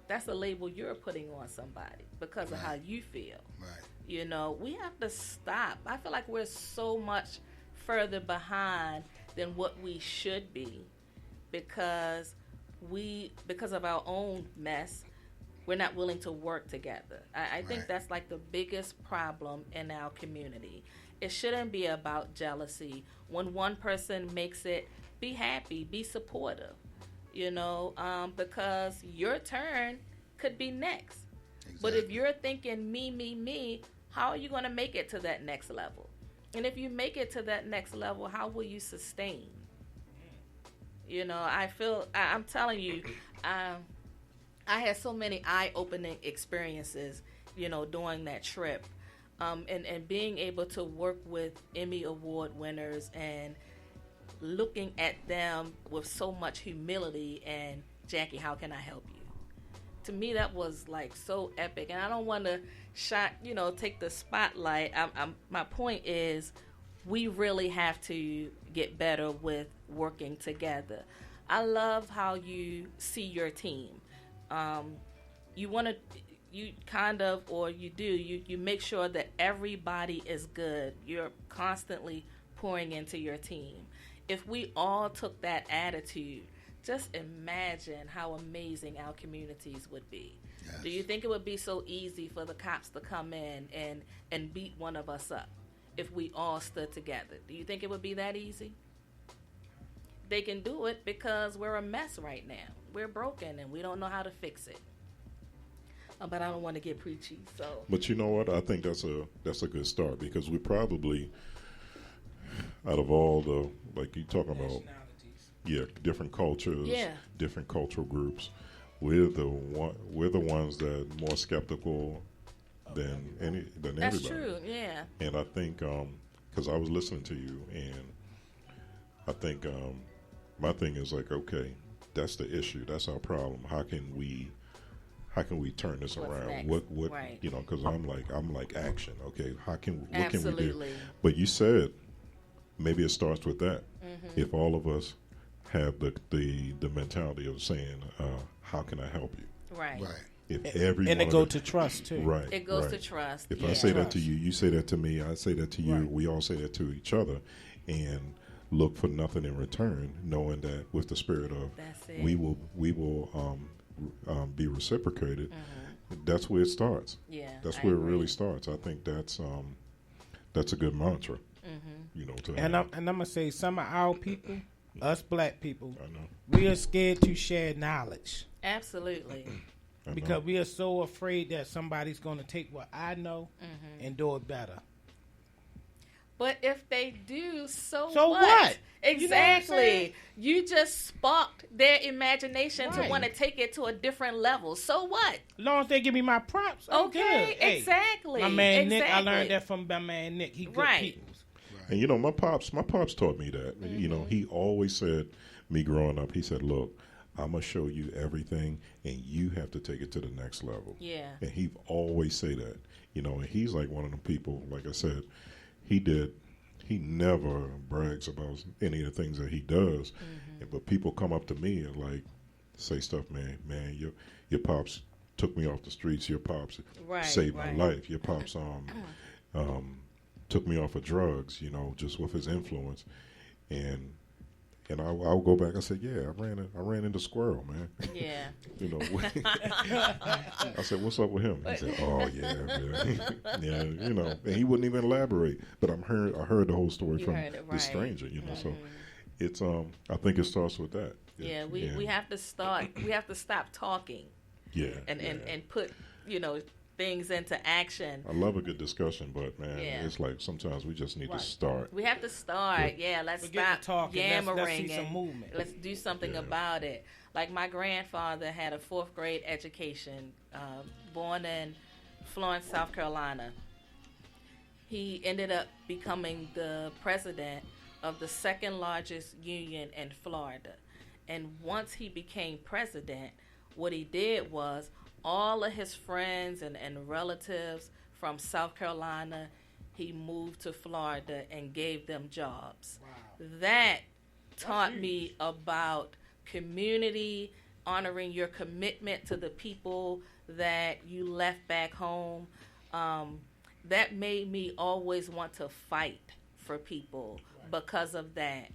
S1: That's a label you're putting on somebody because of how you feel.
S2: Right.
S1: We have to stop. I feel like we're so much further behind than what we should be because of our own mess, we're not willing to work together. I think that's like the biggest problem in our community. It shouldn't be about jealousy. When one person makes it, be happy, be supportive, because your turn could be next. Exactly. But if you're thinking me, how are you going to make it to that next level? And if you make it to that next level, how will you sustain? I'm telling you, I had so many eye-opening experiences, during that trip. And being able to work with Emmy Award winners and looking at them with so much humility and, Jackie, how can I help you? To me, that was like so epic. And I don't want to take the spotlight. My point is we really have to get better with working together. I love how you see your team. You make sure that everybody is good. You're constantly pouring into your team. If we all took that attitude, just imagine how amazing our communities would be. Yes. Do you think it would be so easy for the cops to come in and beat one of us up if we all stood together? Do you think it would be that easy? They can do it because we're a mess right now. We're broken and we don't know how to fix it. But I don't want to get preachy. So.
S4: But you know what? I think that's a good start because we probably, out of all the, like you talking about, different cultures, different cultural groups, we're the ones that are more skeptical than everybody.
S1: That's true. Yeah.
S4: And I think because I was listening to you, and I think my thing is like, okay, that's the issue. That's our problem. How can we turn this around?
S1: Next?
S4: What
S1: right.
S4: Because I'm like action. Okay, what can we do?
S1: But
S4: you said maybe it starts with that. Mm-hmm. If all of us have the mentality of saying, how can I help you?
S1: Right.
S4: If everyone
S6: and it goes to trust too.
S4: Right.
S1: It goes to trust.
S4: If I say that to you, you say that to me. I say that to you. Right. We all say that to each other, and look for nothing in return, knowing that with the spirit of we will be reciprocated. Mm-hmm. That's where it starts.
S1: Yeah,
S4: that's where it really starts. I think that's a good mantra. Mm-hmm.
S6: And I'm gonna say some of our people, us black people, we are scared to share knowledge.
S1: Absolutely.
S6: Because we are so afraid that somebody's going to take what I know and do it better.
S1: But if they do, so
S6: what?
S1: Exactly. You just sparked their imagination to want to take it to a different level. So what?
S6: As long as they give me my props, I'm good. Hey,
S1: exactly.
S6: My man Nick, I learned that from my man Nick. He good people.
S4: And my pops taught me that. Mm-hmm. He always said, me growing up, he said, look, I'm going to show you everything, and you have to take it to the next level.
S1: Yeah.
S4: And he always say that. And he's like one of them people, like I said, he never brags about any of the things that he does. Mm-hmm. But people come up to me and like say stuff, man, your pops took me off the streets. Your pops saved my life. Your pops took me off of drugs, just with his influence. And I'll go back. I said, yeah, I ran into Squirrel, man.
S1: Yeah.
S4: I said, what's up with him? He said, oh yeah, yeah. And he wouldn't even elaborate. But I heard the whole story from this stranger, So it's I think it starts with that.
S1: Yeah, we have to start. We have to stop talking.
S4: Yeah.
S1: And put things into action.
S4: I love a good discussion, but man, it's like sometimes we just need to start.
S1: We have to start. Yeah, let's stop yammering.
S6: Let's see some movement.
S1: Let's do something about it. Like my grandfather had a 4th grade education, born in Florence, South Carolina. He ended up becoming the president of the 2nd largest union in Florida. And once he became president, what he did was all of his friends and relatives from South Carolina. He moved to Florida and gave them jobs. Wow. That taught me about community, honoring your commitment to the people that you left back home. That made me always want to fight for people because of that.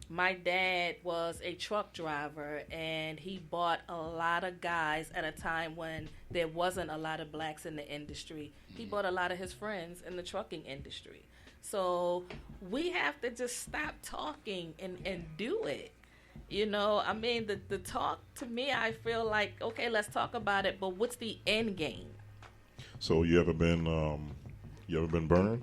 S1: My dad was a truck driver, and he bought a lot of guys at a time when there wasn't a lot of blacks in the industry. He bought a lot of his friends in the trucking industry. So we have to just stop talking and do it. You know, I mean, the talk, to me, I feel like, okay, let's talk about it, but what's the end game?
S4: So you ever been burned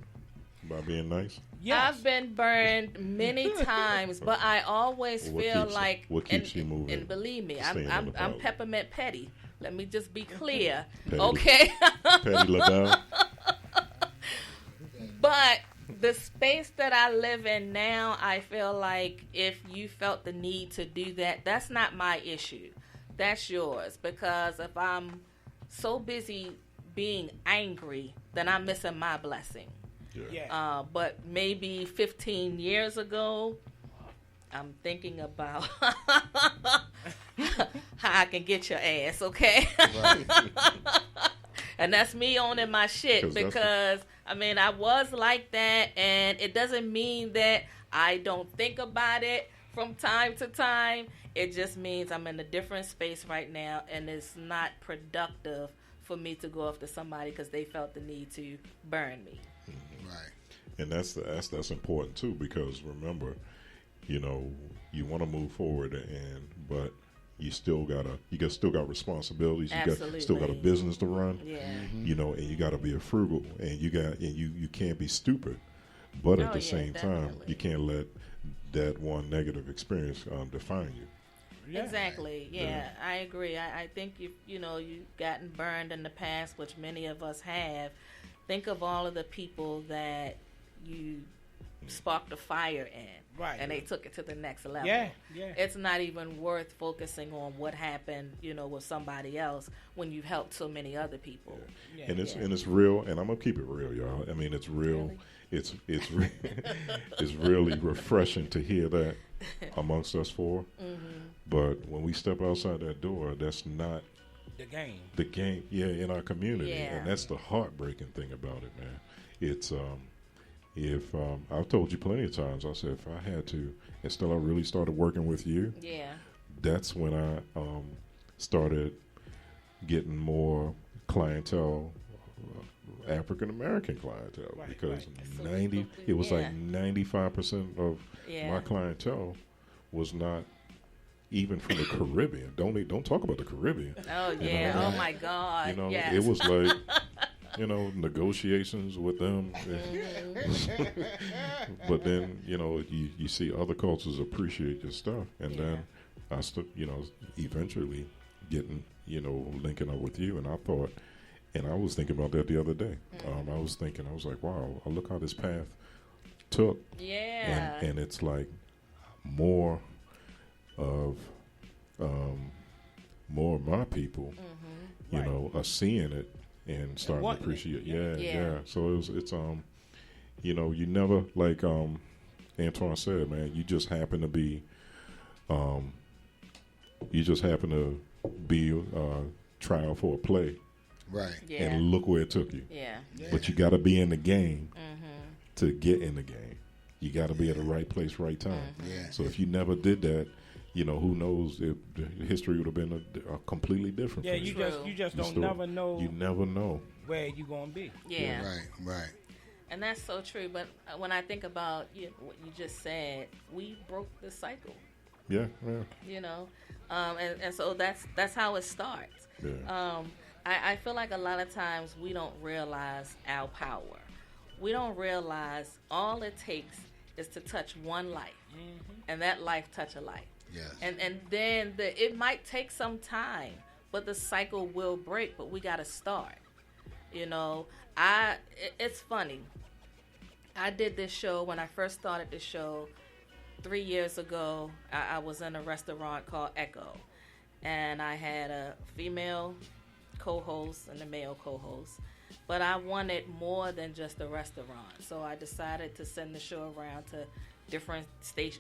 S4: by being nice?
S1: Yes. I've been burned many times, but I always feel like
S4: what keeps you moving?
S1: And believe me, I'm peppermint petty. Let me just be clear,
S4: petty,
S1: okay?
S4: Petty LaBelle.
S1: But the space that I live in now, I feel like if you felt the need to do that, that's not my issue. That's yours. Because if I'm so busy being angry, then I'm missing my blessing. Yeah. But maybe 15 years ago, I'm thinking about how I can get your ass, okay? Right. And that's me owning my shit because, I mean, I was like that, and it doesn't mean that I don't think about it from time to time. It just means I'm in a different space right now, and it's not productive for me to go after somebody because they felt the need to burn me.
S2: Right.
S4: And that's important too, because remember, you know, you want to move forward, but you still got responsibilities.
S1: Absolutely.
S4: You still got a business to run.
S1: Yeah.
S4: Mm-hmm. You know, and you got to be frugal, and you can't be stupid, but at the same time, you can't let that one negative experience define you.
S1: Yeah. Exactly. Yeah, I agree. I think you've gotten burned in the past, which many of us have. Think of all of the people that you sparked a fire in,
S6: right?
S1: And they took it to the next level.
S6: Yeah.
S1: It's not even worth focusing on what happened, with somebody else when you've helped so many other people.
S4: Yeah. And it's real, and I'm gonna keep it real, y'all. I mean, it's real. Really? It's really refreshing to hear that amongst us four. Mm-hmm. But when we step outside that door, that's not the game, in our community. And that's the heartbreaking thing about it, man. It's I've told you plenty of times, I said, if I had to, until I really started working with you, that's when I started getting more clientele, African American clientele, because it was like 95% of my clientele was not even from the Caribbean. Don't talk about the Caribbean.
S1: Oh yeah! Oh my God!
S4: It was like negotiations with them. But then you see other cultures appreciate your stuff, and then I eventually getting linking up with you, and I thought, and I was thinking about that the other day. I was like, wow, look how this path took.
S1: Yeah.
S4: And it's like more of my people, are seeing it and starting to appreciate it. Yeah. So it's you never, like Antoine said, man, you just happen to be trial for a play.
S2: Right.
S1: Yeah.
S4: And look where it took you.
S1: Yeah.
S4: But you got to be in the game to get in the game. You got to be at the right place, right time.
S2: Yeah.
S4: So if you never did that, who knows if the history would have been a completely different.
S6: Yeah,
S4: place.
S6: you just don't never know.
S4: You never know
S6: where you gonna be.
S1: Yeah.
S2: Right.
S1: And that's so true. But when I think about what you just said, we broke the cycle.
S4: Yeah.
S1: And so that's how it starts.
S4: Yeah.
S1: I feel like a lot of times we don't realize our power. We don't realize all it takes is to touch one life, and that life touch a life.
S2: Yes.
S1: And then it might take some time, but the cycle will break. But we got to start. It's funny. I did this show when I first started the show 3 years ago. I was in a restaurant called Echo, and I had a female co-host and a male co-host. but I wanted more than just a restaurant. So I decided to send the show around to different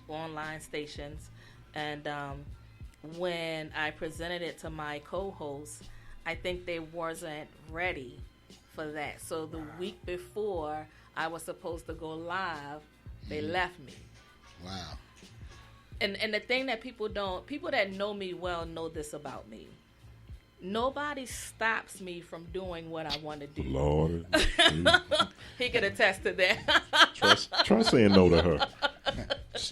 S1: online stations. And when I presented it to my co-hosts, I think they wasn't ready for that. So the week before I was supposed to go live, they left me.
S2: Wow.
S1: And the thing that people that know me well know this about me. Nobody stops me from doing what I want to do.
S4: Lord.
S1: He can attest to that.
S4: Try saying no to her.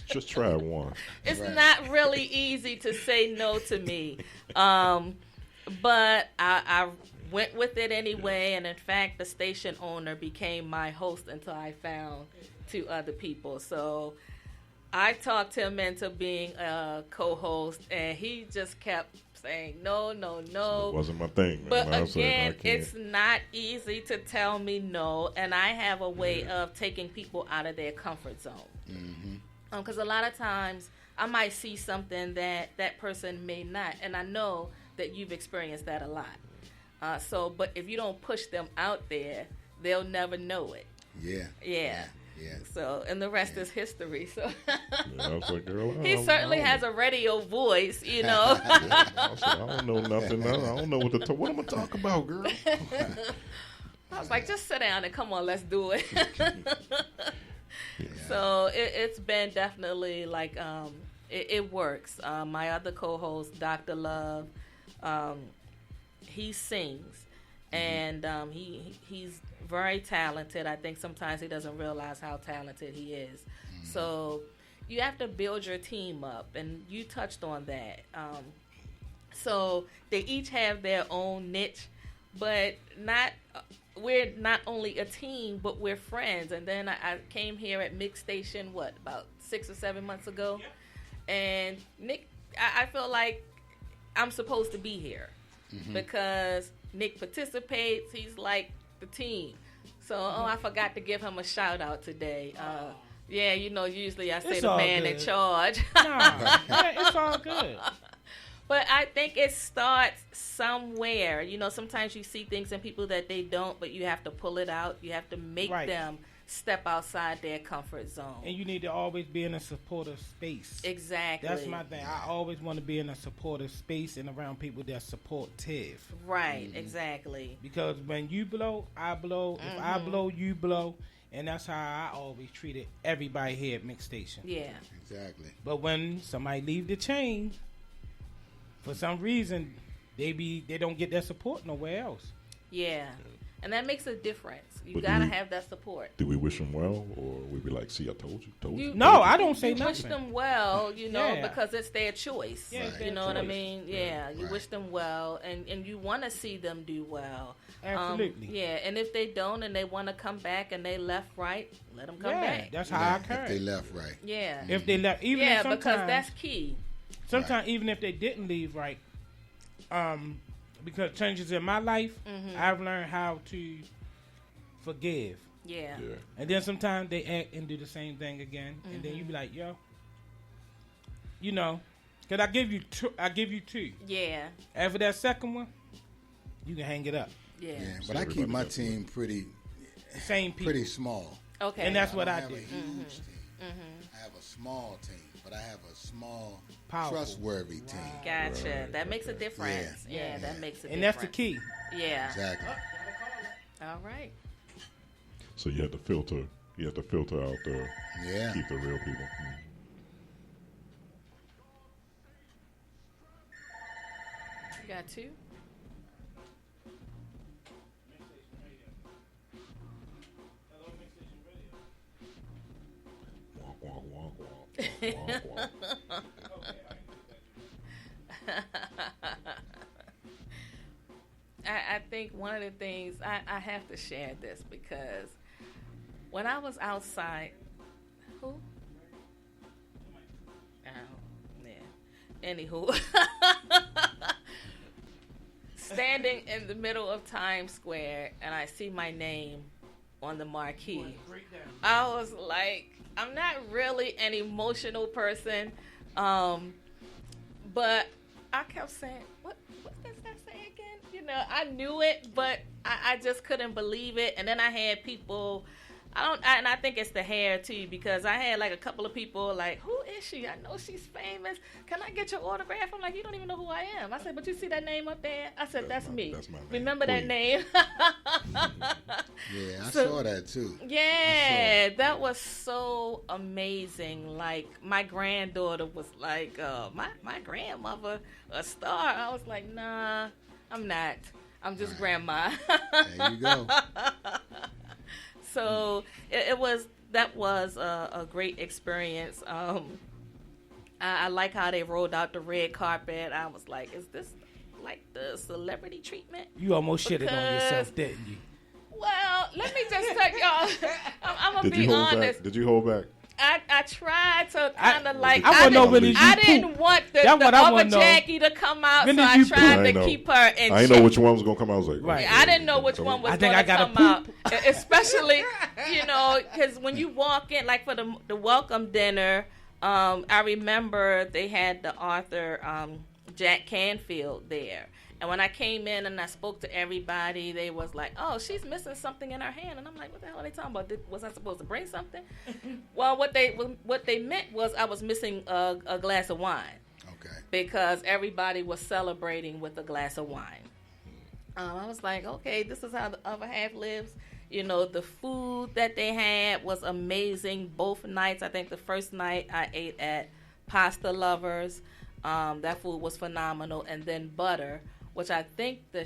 S4: Just try it once.
S1: It's not really easy to say no to me. But I went with it anyway. And in fact, the station owner became my host until I found 2 other people. So I talked him into being a co-host, and he just kept saying no.
S4: It wasn't my thing, man.
S1: But again, it's not easy to tell me no, and I have a way of taking people out of their comfort zone. Because a lot of times I might see something that person may not, and I know that you've experienced that a lot. But if you don't push them out there, they'll never know it. Yeah. So, and the rest is history. So,
S4: I was like, girl,
S1: he certainly has a radio voice, you know.
S4: I said, I don't know nothing. I don't know what I'm gonna talk about, girl.
S1: I was like, just sit down and come on, let's do it. So it's been definitely like it works. My other co-host, Dr. Love, he sings, and he's very talented. I think sometimes he doesn't realize how talented he is. So you have to build your team up, and you touched on that. So they each have their own niche, but we're not only a team, but we're friends. And then I came here at Mix Station, about 6 or 7 months ago, and Nick, I feel like I'm supposed to be here because Nick participates. He's like the team. So, I forgot to give him a shout out today. Yeah, usually I say
S6: It's
S1: the
S6: all
S1: man
S6: good.
S1: in charge.
S6: It's all good.
S1: But I think it starts somewhere. Sometimes you see things in people that they don't, but you have to pull it out. You have to make them step outside their comfort zone.
S6: And you need to always be in a supportive space.
S1: Exactly.
S6: That's my thing. I always want to be in a supportive space and around people that's supportive.
S1: Right, exactly.
S6: Because when you blow, I blow. If I blow, you blow. And that's how I always treated everybody here at Mix Station.
S1: Yeah.
S2: Exactly.
S6: But when somebody leave the chain, for some reason, they don't get that support nowhere else.
S1: Yeah. And that makes a difference. You
S4: But
S1: got to have that support.
S4: Do we wish them well, or we be like, see, I told you?
S6: No, I don't say
S1: you
S6: nothing.
S1: wish them well, because it's their choice.
S6: Yeah, it's
S1: you
S6: their
S1: know what I
S6: choice.
S1: mean? Yeah, you wish them well, and you want to see them do well.
S6: Absolutely.
S1: Yeah, and if they don't and they want to come back and they left right, let them come back.
S6: That's how I
S2: If
S6: carry.
S2: they left right.
S1: Yeah.
S6: If they left, even if
S1: because that's key.
S6: sometimes even if they didn't leave right, because changes in my life, I've learned how to forgive.
S1: Yeah.
S6: And then sometimes they act and do the same thing again, and then you be like, yo, because I give you two.
S1: Yeah.
S6: After that second one, you can hang it up.
S1: Yeah.
S2: But I keep my team pretty
S6: Same people.
S2: pretty small.
S1: Okay.
S6: And that's
S2: I
S6: what
S2: don't
S6: I
S2: have
S6: do.
S2: a huge team. I have a small team, but I have a small,
S6: Powerful.
S2: trustworthy team.
S1: Gotcha. That makes a difference. Yeah, that makes a
S6: And
S1: difference.
S6: that's the key.
S1: Yeah.
S2: Exactly.
S1: All right.
S4: So you have to filter. You have to filter out the keep the real people.
S1: You got 2?
S4: Walk, walk, walk, walk, walk, walk, walk.
S1: I think one of the things, I have to share this because when I was outside, who? Oh, yeah. Anywho, standing in the middle of Times Square and I see my name on the marquee, I was like, I'm not really an emotional person, but I kept saying, what's does that say again? You know, I knew it, but I just couldn't believe it. And then I had people, and I think it's the hair too, because I had like a couple of people like, who is she? I know she's famous. Can I get your autograph? I'm like, you don't even know who I am. I said, but you see that name up there? I said, that's me.
S4: That's my name.
S1: Remember that name?
S2: Yeah, I saw that too.
S1: Yeah, that was so amazing. Like, my granddaughter was like, my grandmother, a star. I was like, nah, I'm not. I'm just grandma.
S2: There you go.
S1: So that was a great experience. I like how they rolled out the red carpet. I was like, is this like the celebrity treatment?
S6: You almost shitted on yourself, didn't you?
S1: Well, let me just tell y'all. I'm gonna be honest.
S4: Did you hold back?
S1: I tried to kind of like.
S6: I
S1: didn't want the other Jackie to come out, so I tried to keep her in check.
S4: I didn't know which one was gonna come out. I was like,
S6: right.
S1: I didn't know which one was going to come out, especially because when you walk in, like for the welcome dinner, I remember they had the author Jack Canfield there. And when I came in and I spoke to everybody, they was like, oh, she's missing something in her hand. And I'm like, what the hell are they talking about? Was I supposed to bring something? Well, what they meant was I was missing a glass of wine.
S2: Okay.
S1: Because everybody was celebrating with a glass of wine. I was like, okay, this is how the other half lives. You know, the food that they had was amazing both nights. I think the first night I ate at Pasta Lovers. That food was phenomenal. And then Butter, which I think the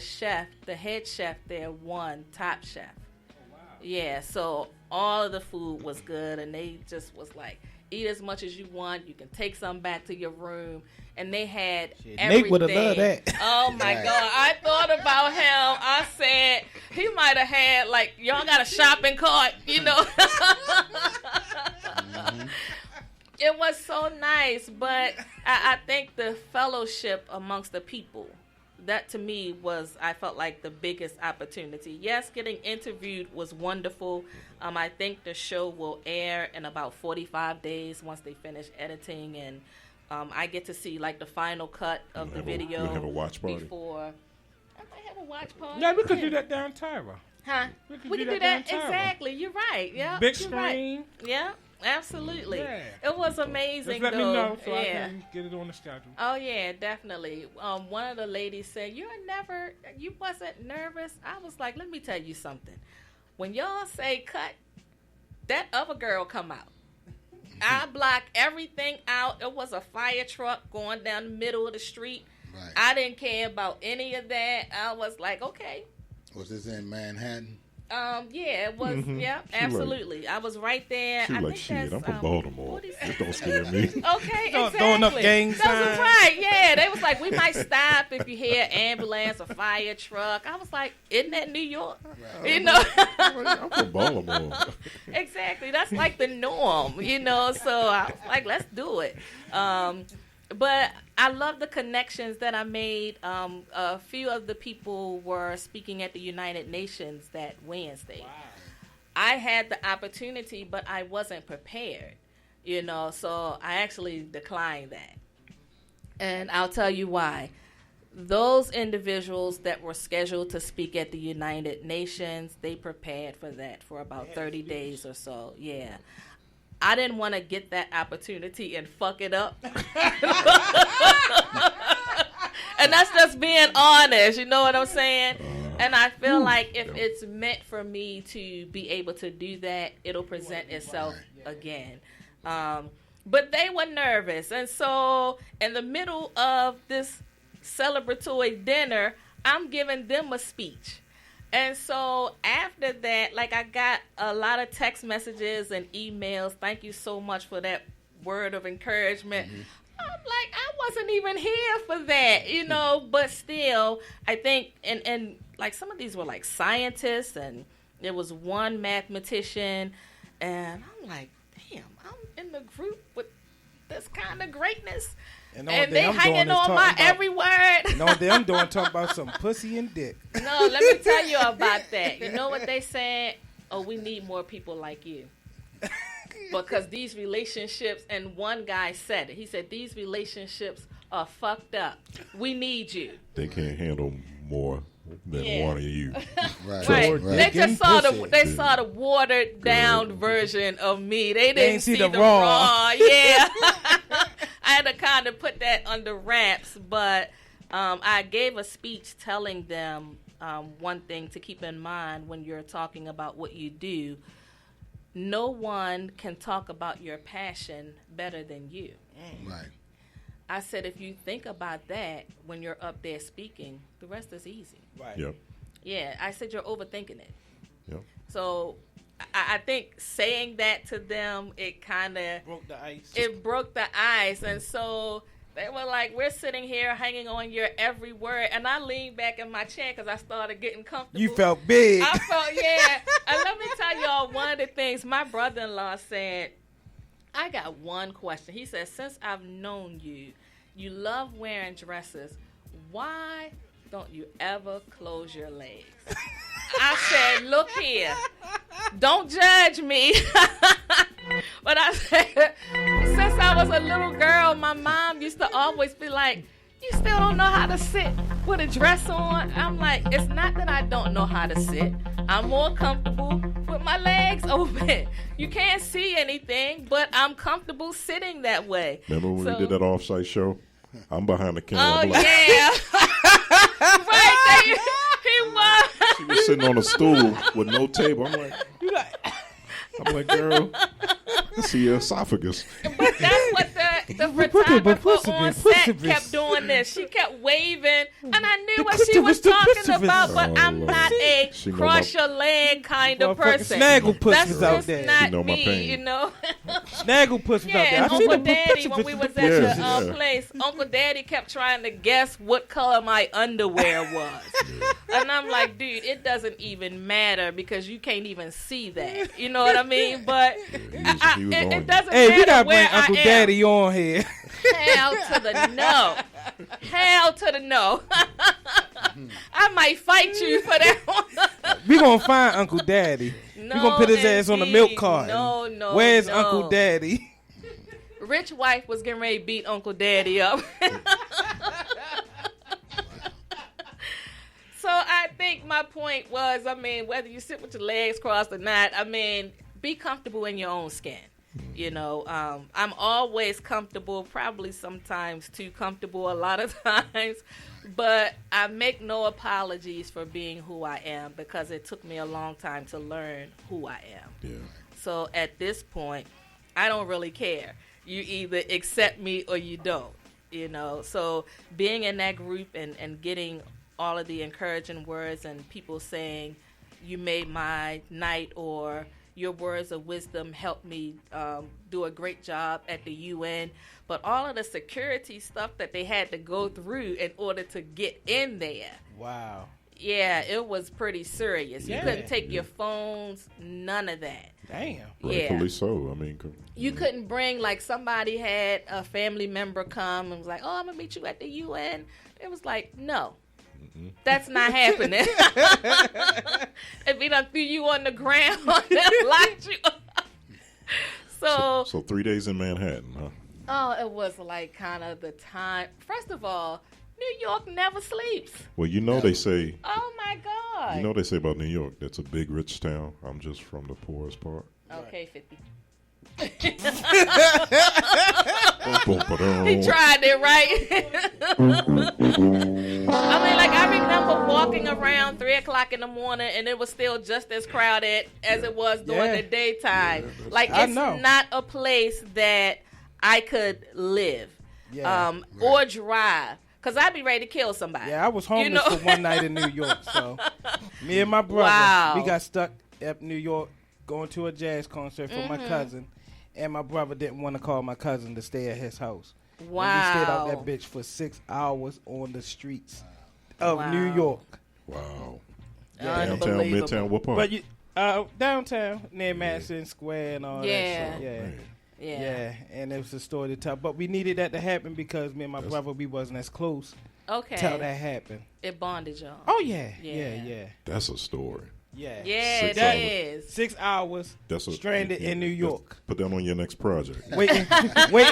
S1: head chef there won Top Chef. Oh, wow. Yeah, so all of the food was good, and they just was like, eat as much as you want. You can take some back to your room. And they had everything.
S6: Nate would have loved that.
S1: Oh, my God. I thought about him. I said, he might have had, like, y'all got a shopping cart, you know. Mm-hmm. It was so nice, but I think the fellowship amongst the people, that to me I felt like the biggest opportunity. Yes, getting interviewed was wonderful. I think the show will air in about 45 days once they finish editing, and I get to see like the final cut of the video.
S4: You'll have a watch party?
S1: Before. I might have a watch party.
S6: Yeah, we could do that down Tyra.
S1: Huh? We could do that. Exactly. You're right. Yeah.
S6: Big screen.
S1: Right. Yeah. Absolutely. Yeah. It was amazing.
S6: Just let me know so
S1: I
S6: can get it on the schedule.
S1: Oh yeah, definitely. One of the ladies said, you wasn't nervous. I was like, let me tell you something. When y'all say cut, that other girl come out. I blocked everything out. It was a fire truck going down the middle of the street. Right. I didn't care about any of that. I was like, okay.
S2: Was this in Manhattan?
S1: Yeah, it was. Mm-hmm. Yeah, absolutely. I was right there.
S4: She like, shit, I'm from Baltimore. This don't scare me.
S1: Okay, exactly.
S6: Throwing up gang signs.
S1: That was right. Yeah, they was like, we might stop if you hear ambulance or fire truck. I was like, isn't that New York? Right. You know.
S4: I'm from Baltimore.
S1: Exactly. That's like the norm. You know. So I was like, let's do it. But I love the connections that I made. A few of the people were speaking at the United Nations that Wednesday. Wow. I had the opportunity, but I wasn't prepared, you know, so I actually declined that. And I'll tell you why. Those individuals that were scheduled to speak at the United Nations, they prepared for that for about 30 days or so. Yeah. I didn't want to get that opportunity and fuck it up. And that's just being honest, you know what I'm saying? And I feel like if it's meant for me to be able to do that, it'll present itself again. But they were nervous. And so in the middle of this celebratory dinner, I'm giving them a speech. And so after that, like, I got a lot of text messages and emails. Thank you so much for that word of encouragement. Mm-hmm. I'm like, I wasn't even here for that, you know, but still, I think, and like some of these were like scientists, and there was one mathematician, and I'm like, damn, I'm in the group with this kind of greatness. And they hanging on my every word.
S6: And all I'm doing talking about some pussy and dick.
S1: No, let me tell you about that. You know what they said? Oh, we need more people like you. Because these relationships, and one guy said it. He said, these relationships are fucked up. We need you.
S4: They can't handle more than one of you.
S1: Right. They just saw the watered down version of me. They didn't see the raw. Yeah. I had to kind of put that under wraps, but I gave a speech telling them one thing to keep in mind when you're talking about what you do. No one can talk about your passion better than you.
S2: Right.
S1: I said, if you think about that when you're up there speaking, the rest is easy.
S6: Right.
S4: Yep.
S1: Yeah, I said you're overthinking it.
S4: Yep.
S1: So I think saying that to them, it kind of
S6: broke the ice.
S1: It broke the ice, and so they were like, "We're sitting here hanging on your every word," and I leaned back in my chair because I started getting comfortable.
S6: You felt big.
S1: I felt, yeah. And let me tell y'all one of the things my brother-in-law said. I got one question. He said, "Since I've known you, you love wearing dresses. Why don't you ever close your legs?" I said, "Look here, don't judge me." But I said, since I was a little girl, my mom used to always be like, "You still don't know how to sit with a dress on?" I'm like, it's not that I don't know how to sit. I'm more comfortable with my legs open. You can't see anything, but I'm comfortable sitting that way.
S4: Remember when we did that off-site show? I'm behind the camera.
S1: Oh, yeah. Right there. He was.
S4: She was sitting on a stool with no table. I'm like, girl, I see your esophagus.
S1: But that's what the photographer on set kept doing this. She kept waving, and I knew what she was talking about, but I'm not a cross your leg kind of person.
S6: Snaggle pussies
S1: That's
S6: out there.
S1: not
S4: You know my
S1: me,
S4: pain.
S1: you know.
S6: Snaggle pussies out there.
S1: Yeah, and
S6: I see
S1: Uncle
S6: the
S1: Daddy,
S6: picture
S1: when we was at
S4: Yes,
S1: the
S4: yeah.
S1: place, Uncle Daddy kept trying to guess what color my underwear was. And I'm like, dude, it doesn't even matter because you can't even see that. You know what I mean? But it doesn't
S6: Hey, we
S1: matter
S6: gotta bring
S1: where
S6: Uncle
S1: I am.
S6: Daddy on here.
S1: Hell to the no. Hell to the no. I might fight you for that one.
S6: We gonna find Uncle Daddy.
S1: No,
S6: We gonna put his ass on the milk
S1: indeed.
S6: carton.
S1: No.
S6: Where's Uncle Daddy?
S1: Rich wife was getting ready to beat Uncle Daddy up. So I think my point was, I mean, whether you sit with your legs crossed or not, I mean, be comfortable in your own skin. You know, I'm always comfortable, probably sometimes too comfortable a lot of times, but I make no apologies for being who I am because it took me a long time to learn who I am.
S4: Yeah.
S1: So at this point, I don't really care. You either accept me or you don't, you know. So being in that group and getting all of the encouraging words and people saying, "You made my night," or "Your words of wisdom helped me do a great job at the UN." But all of the security stuff that they had to go through in order to get in there.
S6: Wow.
S1: Yeah, it was pretty serious.
S6: Yeah.
S1: You couldn't take your phones, none of that.
S6: Damn.
S4: Rightfully so. I mean,
S1: You couldn't bring, like, somebody had a family member come and was like, "Oh, I'm going to meet you at the UN." It was like, no. That's not happening. If we done threw you on the ground and locked you up.
S4: So 3 days in Manhattan, huh?
S1: Oh, it was like kind of the time. First of all, New York never sleeps.
S4: Well, you know they say.
S1: Oh my God.
S4: You know they say about New York, that's a big rich town. I'm just from the poorest part.
S1: Okay, 50.
S4: He
S1: He tried it, right? I mean, like, I remember walking around 3 o'clock in the morning and it was still just as crowded as it was during the daytime. Like, it's not a place that I could live or drive. Because I'd be ready to kill somebody.
S6: Yeah, I was homeless for one night in New York. So me and my brother, we got stuck at New York going to a jazz concert for my cousin. And my brother didn't want to call my cousin to stay at his house.
S1: Wow.
S6: And we stayed out that bitch for 6 hours on the streets of New York.
S4: Wow.
S1: Yeah.
S4: Downtown, Midtown, what part?
S6: But you, downtown, near Madison Square and all that shit. Yeah, and it was a story to tell. But we needed that to happen because me and my brother, we wasn't as close.
S1: Okay.
S6: Till that happened.
S1: It bonded y'all.
S6: Oh, yeah. Yeah.
S4: That's a story.
S6: Yeah.
S1: Yeah, it is.
S6: 6 hours stranded in New York.
S4: Put that on your next project.
S6: Waiting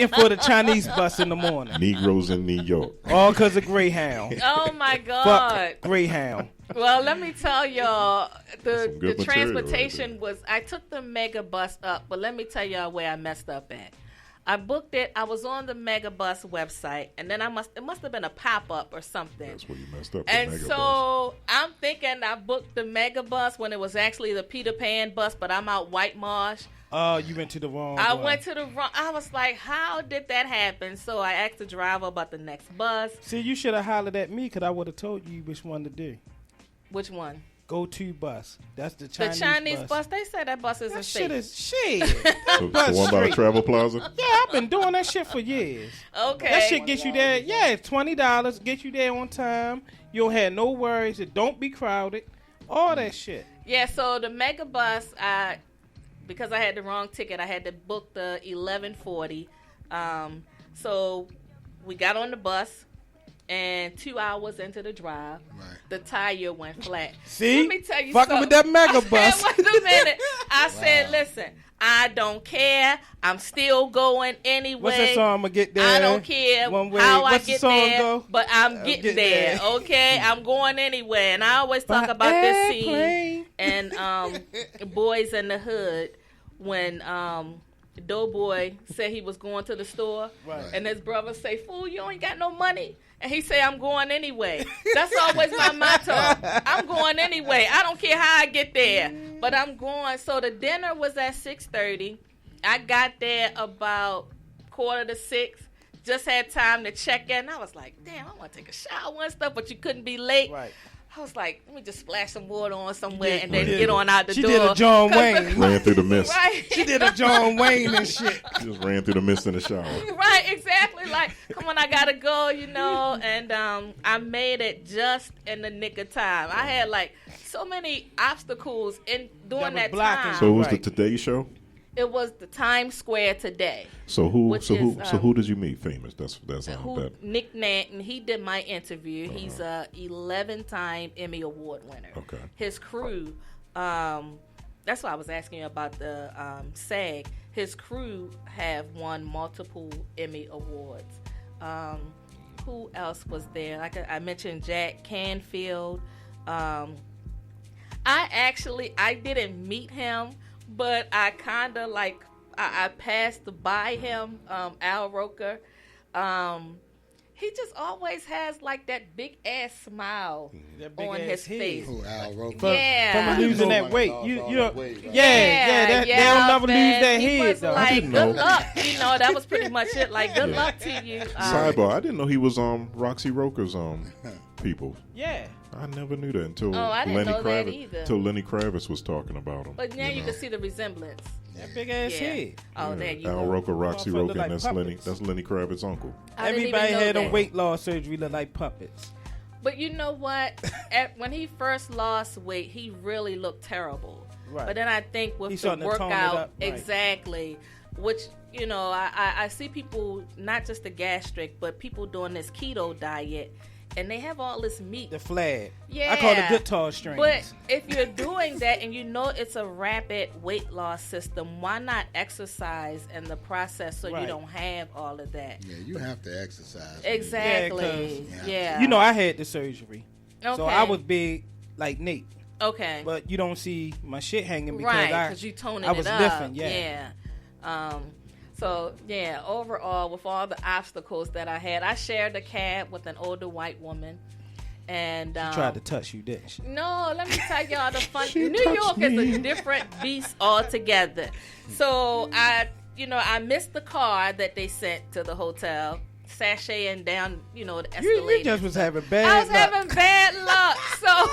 S6: for the Chinese bus in the morning.
S4: Negroes in New York.
S6: All because of Greyhound.
S1: Oh, my God.
S6: Fuck Greyhound.
S1: Well, let me tell y'all, the
S4: material
S1: transportation was, I took the mega bus up, but let me tell y'all where I messed up at. I booked it. I was on the Megabus website, and then it must have been a pop-up or something.
S4: That's where you messed up.
S1: And so I'm thinking I booked the Megabus when it was actually the Peter Pan bus, but I'm out White Marsh.
S6: Oh, you went to the wrong
S1: I
S6: one.
S1: went to the wrong. I was like, how did that happen? So I asked the driver about the next bus.
S6: See, you should have hollered at me because I would have told you which one to do.
S1: Which one?
S6: Go to bus. That's the Chinese
S1: bus. They said that bus isn't safe.
S6: Shit is shit.
S4: So the one by the Travel Plaza?
S6: Yeah, I've been doing that shit for years.
S1: Okay.
S6: That shit gets you there. Yeah, it's $20. Get you there on time. You'll have no worries. It don't be crowded. All that shit.
S1: Yeah, so the mega bus, because I had the wrong ticket, I had to book the 11:40. So we got on the bus. And 2 hours into the drive, the tire went flat.
S6: See?
S1: Let me tell you
S6: fucking with that mega bus.
S1: Wait a minute. I said, listen, I don't care. I'm still going anyway.
S6: What's that song? I'm going to get there.
S1: I don't care how I get there, but I'm getting there. Okay? I'm going anywhere. And I always talk about this scene and Boys in the Hood when Doughboy said he was going to the store. And his brother say, fool, you ain't got no money. And he say, I'm going anyway. That's always my motto. I'm going anyway. I don't care how I get there, but I'm going. So the dinner was at 6:30. I got there about 5:45. Just had time to check in. I was like, damn, I want to take a shower and stuff, but you couldn't be late.
S6: Right.
S1: I was like, let me just splash some water on somewhere and then get on out the door.
S6: She did a John Wayne.
S4: Ran through the mist.
S1: Right.
S6: She did a John Wayne and shit.
S4: She just ran through the mist in the shower.
S1: Right, exactly. Like, come on, I gotta go, and I made it just in the nick of time. I had like so many obstacles during that time.
S4: So it was the Today Show?
S1: It was the Times Square Today.
S4: So who did you meet famous? That's
S1: Nick Nanton. He did my interview. He's a 11-time Emmy Award winner.
S4: Okay.
S1: His crew, that's why I was asking you about the SAG. His crew have won multiple Emmy Awards. Who else was there? Like I mentioned, Jack Canfield. I didn't meet him, but I kind of like I passed by him. Al Roker. He just always has like that big ass smile on his face.
S2: Oh, Al Roker.
S1: From
S6: losing that weight. They don't never lose that head though.
S1: Like, good luck. That was pretty much it. Like, good luck to you.
S4: Sidebar, I didn't know he was Roxy Roker's people.
S6: Yeah.
S4: I never knew that until
S1: I didn't know that either.
S4: Until Lenny Kravitz was talking about him.
S1: But now you can see the resemblance.
S6: That big ass head.
S1: Oh, there you
S4: Al
S1: go.
S4: Roker, Roxy Roker,
S6: like
S4: and that's Lenny Kravitz's uncle.
S6: Everybody had a weight loss surgery look like puppets.
S1: But you know what? When he first lost weight, he really looked terrible.
S6: Right.
S1: But then I think with the workout, exactly, which, I see people, not just the gastric, but people doing this keto diet, and they have all this meat.
S6: The flag.
S1: Yeah.
S6: I call it guitar strings.
S1: But if you're doing that and it's a rapid weight loss system, why not exercise in the process so you don't have all of that?
S2: Yeah, you have to exercise.
S1: Exactly. Yeah.
S6: I had the surgery. Okay. So I was big like Nate.
S1: Okay.
S6: But you don't see my shit hanging because
S1: you toning
S6: I was
S1: it up.
S6: lifting, yeah.
S1: So, overall, with all the obstacles that I had, I shared a cab with an older white woman. And
S6: she tried to touch you, didn't she?
S1: No, let me tell y'all the fun. New York is a different beast altogether. So, I missed the car that they sent to the hotel, sashaying down, the escalator.
S6: You just was having bad luck.
S1: I was having bad luck. So...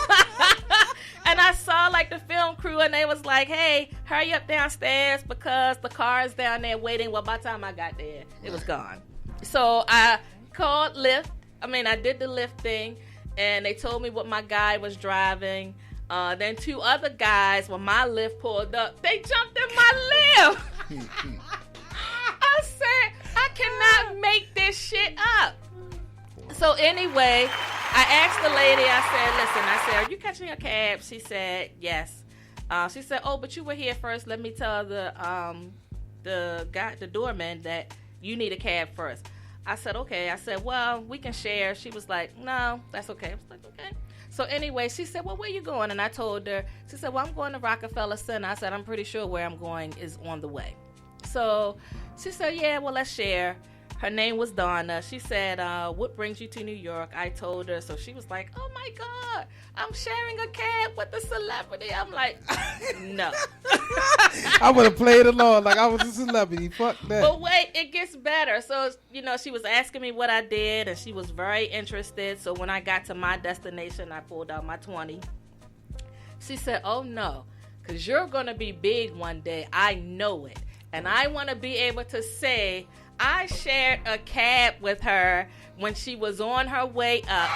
S1: And I saw like the film crew and they was like, hey, hurry up downstairs because the car is down there waiting. Well, by the time I got there, it was gone. So I called Lyft. I did the Lyft thing and they told me what my guy was driving. Then two other guys, when my Lyft pulled up, they jumped in my Lyft. I said, I cannot make this shit up. So anyway, asked the lady, I said, are you catching a cab? She said, yes. She said, oh, but you were here first. Let me tell the doorman that you need a cab first. I said, okay. I said, well, we can share. She was like, no, that's okay. I was like, okay. So anyway, she said, well, where you going? And I told her, she said, well, I'm going to Rockefeller Center. I said, I'm pretty sure where I'm going is on the way. So she said, yeah, well, let's share. Her name was Donna. She said, what brings you to New York? I told her. So she was like, oh, my God, I'm sharing a cab with a celebrity. I'm like, no.
S6: I would have played along like I was a celebrity. Fuck that.
S1: But wait, it gets better. So, she was asking me what I did, and she was very interested. So when I got to my destination, I pulled out my 20. She said, oh, no, because you're going to be big one day. I know it. And I want to be able to say, I shared a cab with her when she was on her way up.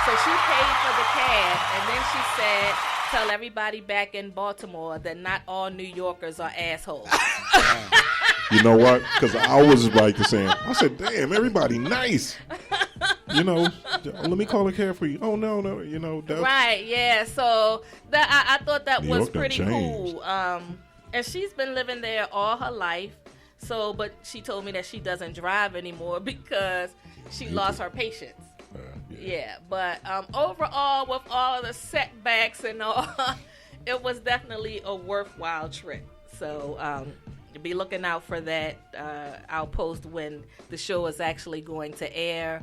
S1: So she paid for the cab, and then she said, tell everybody back in Baltimore that not all New Yorkers are assholes.
S4: You know what? Because I was like the same. I said, damn, everybody nice. Let me call a cab for you. Oh, no. That's...
S1: Right, yeah. So I thought that
S4: New
S1: was
S4: York
S1: pretty
S4: changed.
S1: cool. And she's been living there all her life. So, but she told me that she doesn't drive anymore because she lost her patience. Yeah, but overall, with all the setbacks and all, it was definitely a worthwhile trip. So, be looking out for that. I'll post when the show is actually going to air.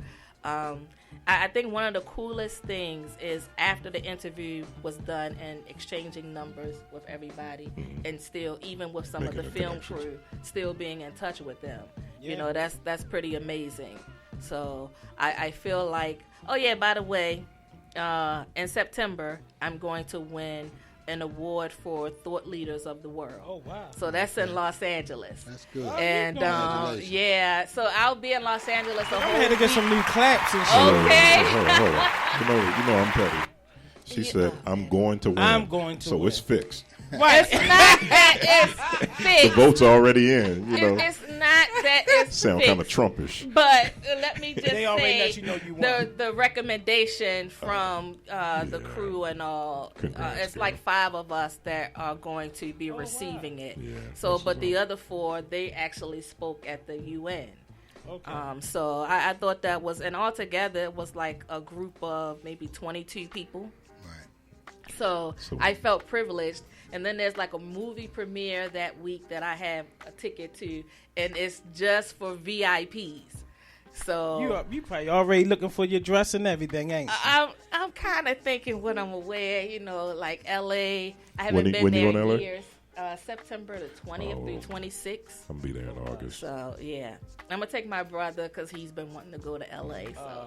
S1: I think one of the coolest things is after the interview was done and exchanging numbers with everybody, and still, even with some of the film crew, still being in touch with them. Yeah. That's pretty amazing. So I feel like, oh yeah, by the way, in September, I'm going to win an award for Thought Leaders of the World.
S6: Oh, wow.
S1: So that's in Los Angeles.
S2: That's good.
S1: And yeah, so I'll be in Los Angeles.
S6: I had to get some new claps and shit.
S1: Okay.
S4: Hold on. I'm petty. She said, I'm going to win.
S6: I'm going to
S4: so
S6: win.
S4: It's fixed.
S1: Right. It's not that it's fixed.
S4: The vote's already in.
S1: It's not that it's
S4: sound
S1: fixed.
S4: kind of Trumpish.
S1: But let me just
S6: they already
S1: say
S6: let you know you won.
S1: the recommendation from the crew and all. It's like 5 of us that are going to be receiving it.
S4: Yeah,
S1: so, but the other 4, they actually spoke at the UN.
S6: Okay.
S1: So I thought that was, and altogether it was like a group of maybe 22 people. So I felt privileged. And then there's like a movie premiere that week that I have a ticket to, and it's just for VIPs. So
S6: you probably already looking for your dress and everything, ain't you?
S1: I'm kind of thinking what I'm gonna wear. Like LA. I haven't been
S4: when
S1: there
S4: you
S1: in years. September the 20th through 26th.
S4: I'm gonna be there in August.
S1: So yeah, I'm gonna take my brother because he's been wanting to go to LA. So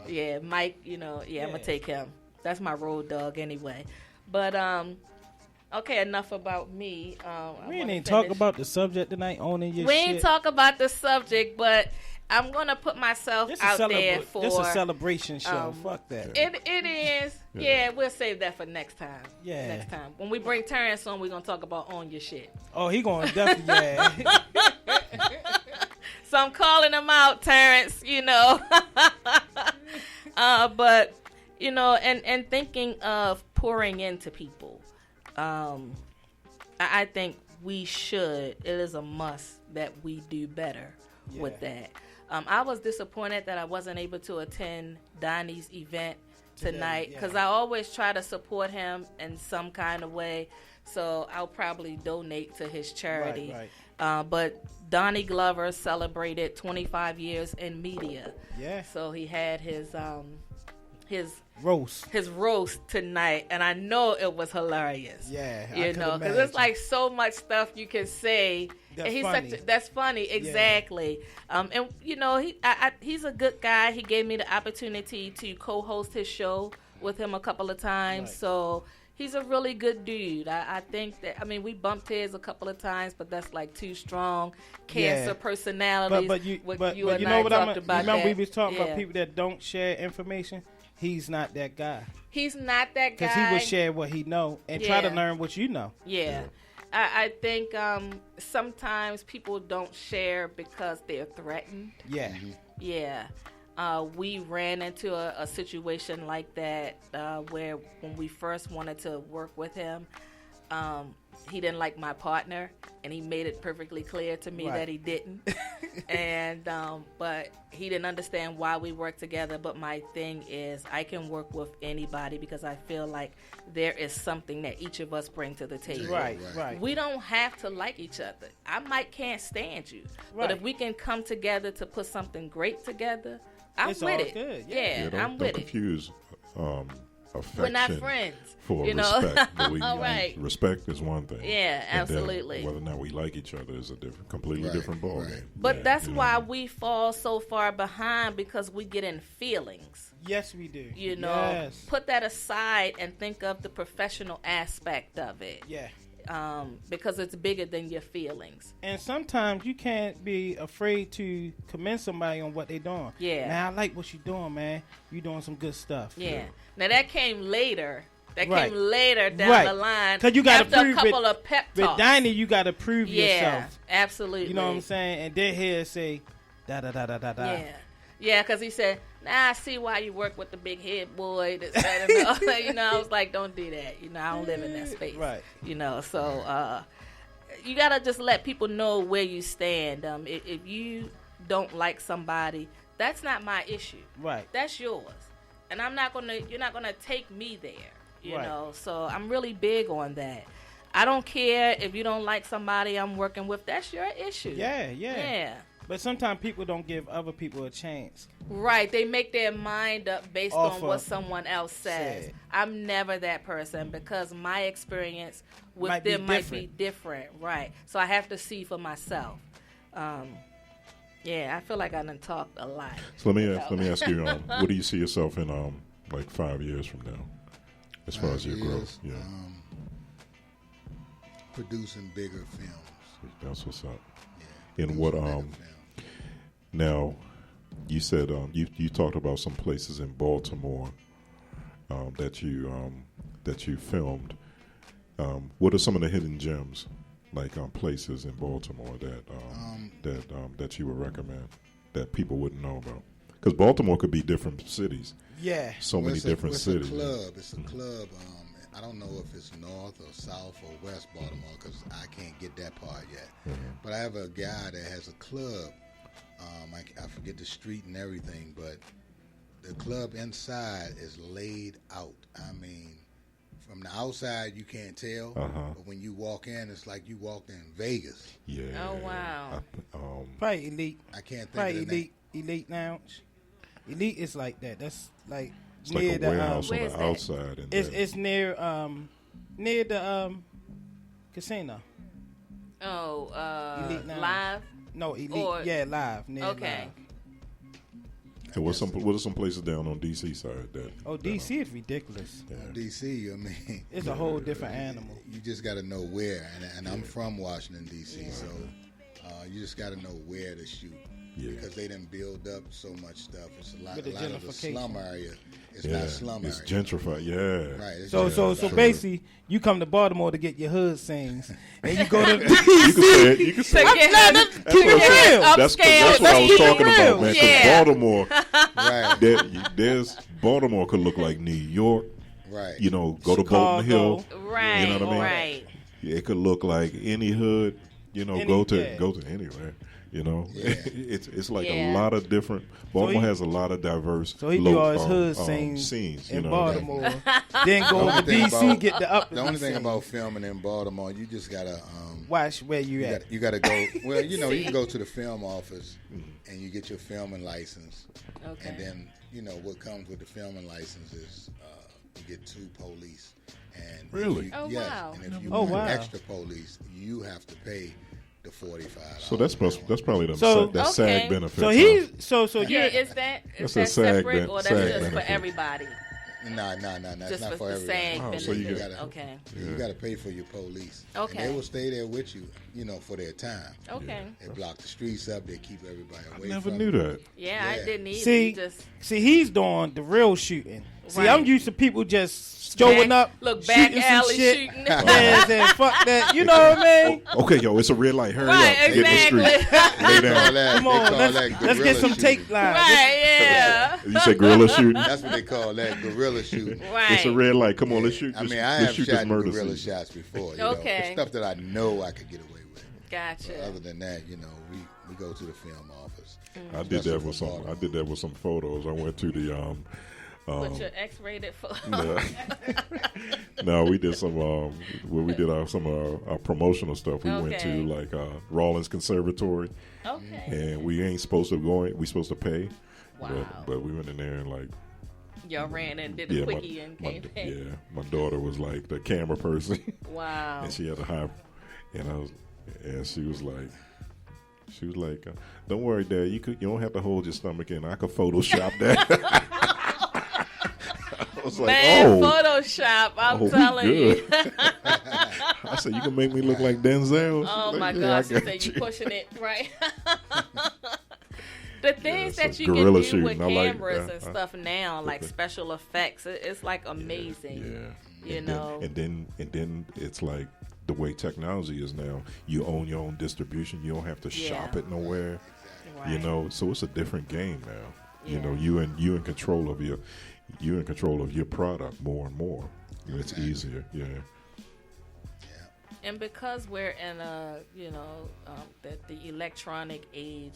S1: yeah, Mike. I'm gonna take him. That's my road dog anyway. But okay, enough about me.
S6: We ain't talk about the subject tonight, owning your shit.
S1: We ain't talk about the subject, but I'm gonna put myself out there for.
S6: This is a celebration show. Fuck that.
S1: It is. Yeah, we'll save that for next time.
S6: Yeah.
S1: Next time when we bring Terrence on, we're gonna talk about own your shit.
S6: Oh, he gonna definitely.
S1: So I'm calling him out, Terrence. But and thinking of pouring into people. I think we should. It is a must that we do better with that. I was disappointed that I wasn't able to attend Donnie's event tonight because I always try to support him in some kind of way. So I'll probably donate to his charity. Right. But Donnie Glover celebrated 25 years in media.
S6: Yeah.
S1: So he had his roast tonight, and I know it was hilarious.
S6: Yeah,
S1: because it's like so much stuff you can say. That's funny, exactly. Yeah. And he's a good guy. He gave me the opportunity to co-host his show with him a couple of times. Right. So he's a really good dude. I think that, we bumped heads a couple of times, but that's like two strong cancer personalities.
S6: But you know what remember we was talking about people that don't share information. He's not that guy.
S1: He's not that guy.
S6: Because he would share what he know and try to learn what you know.
S1: Yeah. I think sometimes people don't share because they're threatened.
S6: Yeah.
S1: Yeah. we ran into a situation like that where when we first wanted to work with him, he didn't like my partner, and he made it perfectly clear to me that he didn't. And but he didn't understand why we worked together. But my thing is, I can work with anybody because I feel like there is something that each of us bring to the table.
S6: Right.
S1: We don't have to like each other. I can't stand you, but if we can come together to put something great together, I'm
S6: it's
S1: with
S6: all
S1: it.
S6: Good.
S1: I'm with
S4: don't confuse affection.
S1: We're not friends.
S4: For respect, but respect is one thing.
S1: Yeah, absolutely.
S4: Whether or not we like each other is a completely different ballgame.
S1: But that's why we fall so far behind, because we get in feelings.
S6: Yes, we do.
S1: Put that aside and think of the professional aspect of it.
S6: Yeah.
S1: Because it's bigger than your feelings.
S6: And sometimes you can't be afraid to commend somebody on what they're doing.
S1: Yeah.
S6: Man, I like what you're doing, man. You're doing some good stuff.
S1: Yeah. Now that came later. That came later down the line.
S6: Because you got to
S1: prove a couple of pep talks.
S6: With Dinah, you got to prove yourself.
S1: Yeah, absolutely.
S6: You know what I'm saying? And then he'll say, da da da da da da.
S1: Yeah. Yeah, because he said, I see why you work with the big head boy. I was like, don't do that. I don't live in that space.
S6: Right.
S1: So you got to just let people know where you stand. If you don't like somebody, that's not my issue.
S6: Right.
S1: That's yours. And you're not going to take me there. You know, so I'm really big on that. I don't care if you don't like somebody I'm working with. That's your issue.
S6: Yeah. But sometimes people don't give other people a chance.
S1: Right. They make their mind up based on what someone else says. I'm never that person because my experience with them might be different. Right. So I have to see for myself. I feel like I done talked a lot.
S4: So let me ask you, what do you see yourself in like 5 years from now? As far as your growth,
S2: producing bigger films.
S4: That's what's up.
S2: Yeah.
S4: And what now, you said you talked about some places in Baltimore that you filmed. What are some of the hidden gems, like places in Baltimore that you would recommend that people wouldn't know about? Because Baltimore could be different cities.
S6: Yeah.
S4: So many different cities.
S2: It's a club. I don't know if it's north or south or west Baltimore because I can't get that part yet. Mm-hmm. But I have a guy that has a club. I forget the street and everything, but the club inside is laid out. I mean, from the outside you can't tell, but when you walk in, it's like you walked in Vegas.
S4: Yeah.
S1: Oh wow.
S6: Probably Elite.
S2: I can't think of the name.
S6: Elite Lounge. Elite is like that. That's like
S4: it's
S6: near
S4: like a warehouse on the outside. And
S6: it's near the casino.
S1: Oh,
S6: Elite Lounge.
S1: Live.
S6: No, Elite. Live. Near
S1: okay.
S6: Live.
S4: And what are some places down on DC side that?
S6: Oh, DC is ridiculous.
S2: Yeah. DC, I mean,
S6: it's a whole different animal.
S2: You just got to know where, and I'm from Washington DC, so you just got to know where to shoot. Yeah. Because they didn't build up so much stuff. It's a lot of the slum area. It's not slum area.
S4: It's gentrified. Yeah.
S2: Right.
S6: So basically, you come to Baltimore to get your hood scenes, and you go to
S4: you can say it. That's what I was talking about, man. Because Baltimore, right? Baltimore could look like New York.
S2: Right.
S4: Go
S6: Chicago.
S4: to Bolton Hill.
S1: Right.
S4: You know what I mean?
S1: Right.
S4: It could look like any hood. Go to anywhere. It's like a lot of different. Baltimore has a lot of diverse.
S6: So he do all his hood scenes in Baltimore. Then go to DC, get the up.
S2: The only thing about filming in Baltimore, you just gotta
S6: watch where you at.
S2: You gotta go. Well, you can go to the film office and you get your filming license.
S1: Okay.
S2: And then what comes with the filming license is you get 2 police. And
S4: really?
S1: Wow.
S2: And if you want extra police, you have to pay the $45.
S4: So that's probably that SAG benefit.
S6: So
S1: is that separate or that's just for everybody?
S2: No, it's
S1: just
S2: not for
S1: everybody.
S2: So you got to pay for your police.
S1: Okay.
S2: And they will stay there with you, for their time.
S1: Okay.
S2: They block the streets up. They keep everybody away.
S4: I never knew that.
S1: Yeah, I didn't either.
S6: See, he's doing the real shooting. See, I'm used to people just showing up,
S1: look back
S6: shooting
S1: alley
S6: some shit.
S1: shooting.
S6: Yes, and fuck that. You know what I mean?
S4: Okay, yo, it's a red light. Hurry
S1: Right,
S4: up. Get in the
S1: exactly.
S4: street. Lay down.
S6: Come on, let's get some tape lines.
S1: Right, yeah.
S4: You say guerrilla shooting?
S2: That's what they call that, guerrilla shooting.
S1: Right.
S4: It's a red light. Come on, let's shoot.
S2: I mean,
S4: let's
S2: I have
S4: shoot
S2: shot
S4: this murder
S2: guerrilla
S4: scene.
S2: shots before. You
S1: Okay.
S2: know, stuff that I know I could get away with.
S1: Gotcha.
S2: But other than that, you know, we go to the film office.
S4: I did that with some. I did that with some photos. I went to the.
S1: With your X-rated photo.
S4: No, we did some. Where we did some our promotional stuff. We went to like Rawlins Conservatory.
S1: Okay.
S4: And we ain't supposed to go in. We supposed to pay.
S1: Wow.
S4: But we went in there and like.
S1: Y'all ran and did a quickie and came back.
S4: Yeah, my daughter was like the camera person.
S1: Wow.
S4: And she had a high, and she was like, "Don't worry, Dad. You don't have to hold your stomach in. I could Photoshop that." I was like,
S1: Man, Photoshop, I'm telling you.
S4: I said, "You can make me look like Denzel."
S1: Oh
S4: like,
S1: my
S4: yeah,
S1: gosh,
S4: I
S1: so
S4: got
S1: you pushing it right. The things
S4: Yeah,
S1: that
S4: so
S1: you can
S4: guerrilla
S1: do with
S4: shooting, I like
S1: cameras
S4: that.
S1: and stuff now, like special effects, it's like amazing.
S4: Yeah.
S1: You know.
S4: And then it's like the way technology is now. You own your own distribution. You don't have to shop it nowhere.
S1: Right.
S4: You know, so it's a different game now.
S1: Yeah.
S4: You know, you in control of your product more and more. It's easier. Yeah.
S1: And because we're in a, the electronic age,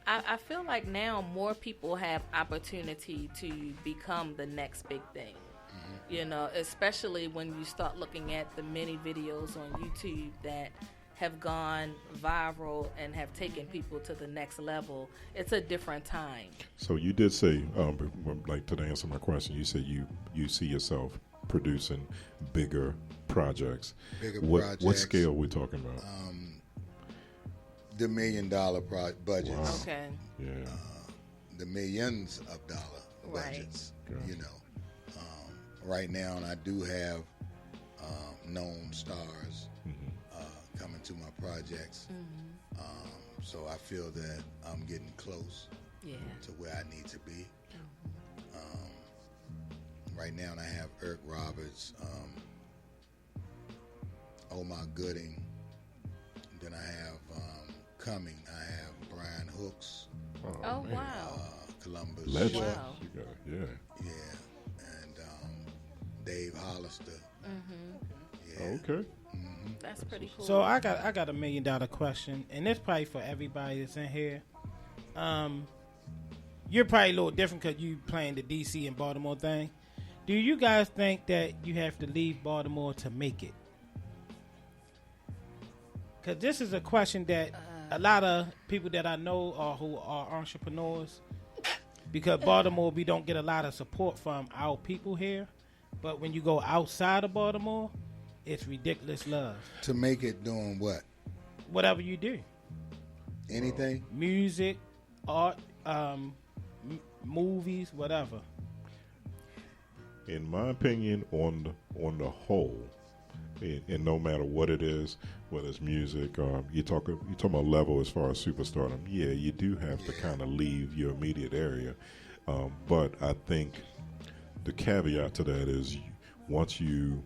S1: I feel like now more people have opportunity to become the next big thing. Mm-hmm. You know, especially when you start looking at the many videos on YouTube that have gone viral and have taken people to the next level. It's a different time.
S4: So you did say, like to answer my question, you said you see yourself producing bigger projects.
S2: Projects.
S4: What scale are we talking about?
S2: The $1 million budgets.
S4: Wow.
S1: Okay.
S4: Yeah.
S2: The millions of dollar budgets.
S4: Right.
S2: You know, right now, and I do have known stars coming to my projects. Mm-hmm. So I feel that I'm getting close to where I need to be. Right now, I have Eric Roberts, Omar Gooding. Then I have coming. I have Brian Hooks.
S1: Oh
S4: man.
S1: Wow.
S2: Columbus.
S4: Legend.
S1: Wow.
S4: Yeah.
S2: And Dave Hollister.
S1: Mm-hmm.
S2: Yeah.
S4: Okay.
S2: Mm-hmm.
S1: That's pretty cool.
S6: So I got $1 million question, and it's probably for everybody that's in here. You're probably a little different because you playing the DC and Baltimore thing. Do you guys think that you have to leave Baltimore to make it? Because this is a question that a lot of people that I know who are entrepreneurs, because Baltimore, we don't get a lot of support from our people here. But when you go outside of Baltimore, it's ridiculous love.
S2: To make it doing what?
S6: Whatever you do.
S2: Anything?
S6: Music, art, movies, whatever.
S4: In my opinion, on the whole, and no matter what it is, whether it's music, you talking about level as far as superstardom. Yeah, you do have to kind of leave your immediate area, but I think the caveat to that is once you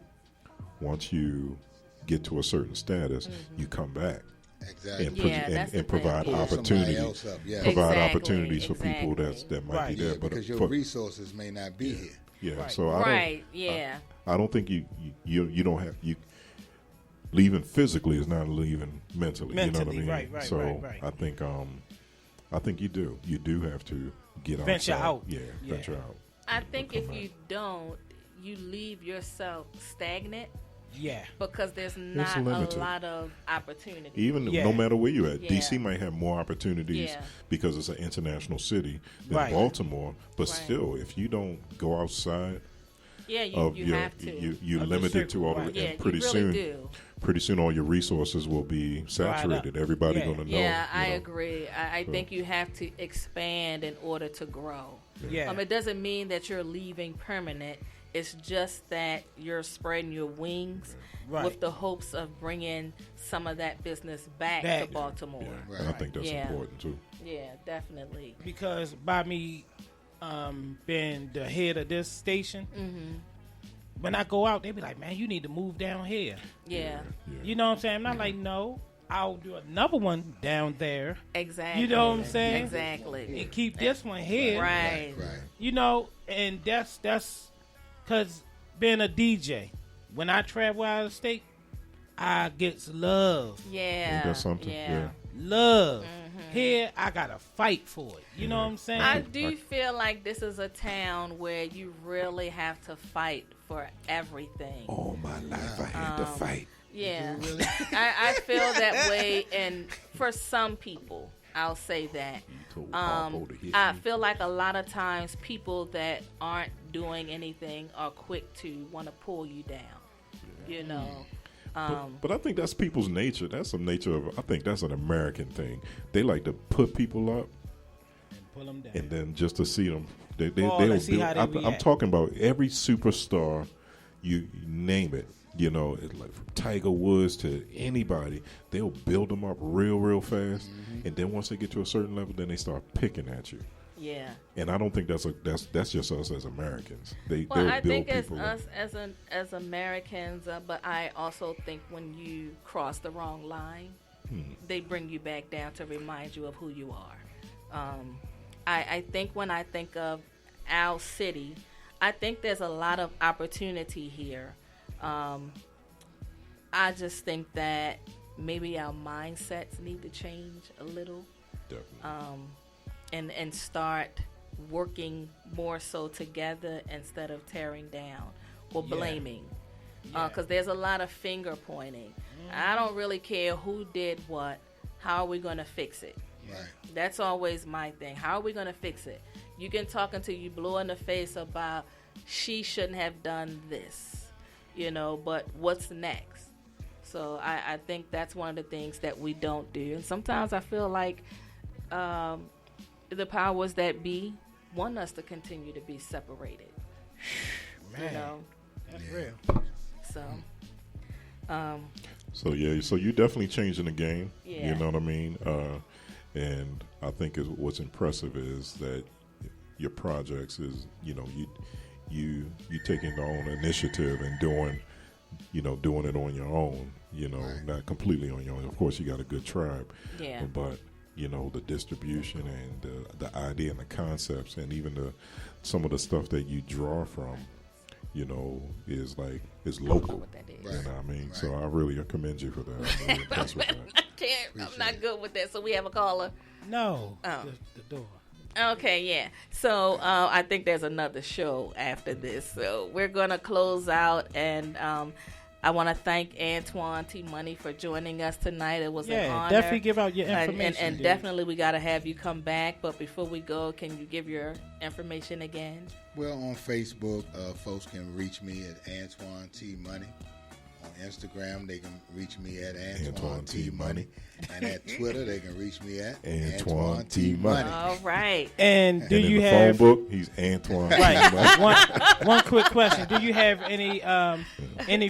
S4: get to a certain status, you come back.
S2: Exactly.
S4: And provide opportunities. Provide opportunities for people that might be there, but
S2: because your resources may not be here.
S4: Yeah,
S6: Right.
S4: so I don't think you don't have leaving physically is not leaving mentally. You know what I mean?
S6: Right.
S4: So I think you do have to get
S6: Venture
S4: outside.
S6: out.
S4: Yeah, venture out.
S1: I think if you don't, you leave yourself stagnant.
S6: Yeah.
S1: Because there's not a lot of opportunity.
S4: Even no matter where you're at,
S1: Yeah.
S4: DC might have more opportunities because it's an international city than
S6: Right.
S4: Baltimore. But still, if you don't go outside,
S1: you have to.
S4: You're limited to all the, and pretty soon all your resources will be saturated. Everybody going to know.
S1: Yeah, I agree. I think you have to expand in order to grow.
S6: Yeah.
S1: It doesn't mean that you're leaving permanent. It's just that you're spreading your wings with the hopes of bringing some of that business back to Baltimore.
S4: Yeah. And I think that's important too.
S1: Yeah, definitely.
S6: Because by me being the head of this station, when I go out, they be like, man, you need to move down here.
S1: Yeah.
S6: You know what I'm saying? I'm not like, no, I'll do another one down there.
S1: Exactly.
S6: You know what I'm saying?
S1: Exactly.
S6: And keep this one here.
S1: Right.
S6: You know, and that's because being a DJ, when I travel out of state, I get love.
S1: Yeah.
S4: That's something.
S1: Yeah.
S6: Love. Here, I got to fight for it. You know what I'm saying?
S1: I do feel like this is a town where you really have to fight for everything.
S4: All my life I had to fight.
S1: Yeah. I feel that way, and for some people, I'll say that. I feel like a lot of times people that aren't doing anything are quick to want to pull you down. You know?
S4: But I think that's people's nature. That's a nature of, I think that's an American thing. They like to put people up
S6: and pull them down.
S4: And then just to see them. I'm talking about every superstar, you name it. You know, it's like from Tiger Woods to anybody, they'll build them up real fast. And then once they get to a certain level, then they start picking at you.
S1: Yeah.
S4: And I don't think that's just us as Americans.
S1: I think it's us as Americans, but I also think when you cross the wrong line, they bring you back down to remind you of who you are. I think when I think of our city, I think there's a lot of opportunity here. I just think that maybe our mindsets need to change a little.
S4: Definitely.
S1: And start working more so together instead of tearing down or blaming. Because there's a lot of finger pointing. I don't really care who did what. How are we going to fix it?
S2: Right.
S1: That's always my thing. How are we going to fix it? You can talk until you blow in the face about she shouldn't have done this, you know, but what's next? So I think that's one of the things that we don't do. And sometimes I feel like the powers that be want us to continue to be separated.
S6: Man,
S1: you know?
S6: That's real.
S1: So,
S4: so you definitely changing the game.
S1: Yeah.
S4: You know what I mean? And I think what's impressive is that your projects is, you know, you taking your own initiative and doing it on your own. You know, not completely on your own. Of course, you got a good tribe.
S1: Yeah.
S4: But you know, the distribution and the idea and the concepts, and even some of the stuff that you draw from, you know, is local.
S1: What that is.
S4: You know what I mean? Right. So I really commend you for that. I'm really impressed with that.
S1: I'm not good with that. So we have a caller.
S6: No.
S1: Oh.
S6: The door.
S1: Okay, yeah. So I think there's another show after this. So we're going to close out, and I want to thank Antoine T. Money for joining us tonight. It was an honor.
S6: Definitely give out your information.
S1: And definitely we got to have you come back. But before we go, can you give your information again?
S2: Well, on Facebook, folks can reach me at Antoine T. Money. On Instagram, they can reach me at Antoine T. Money. And at Twitter, they can reach me at Antoine T. Money.
S1: All right.
S6: And do you
S4: have... phone book, he's Antoine T.
S6: Money. One quick question. Do you have any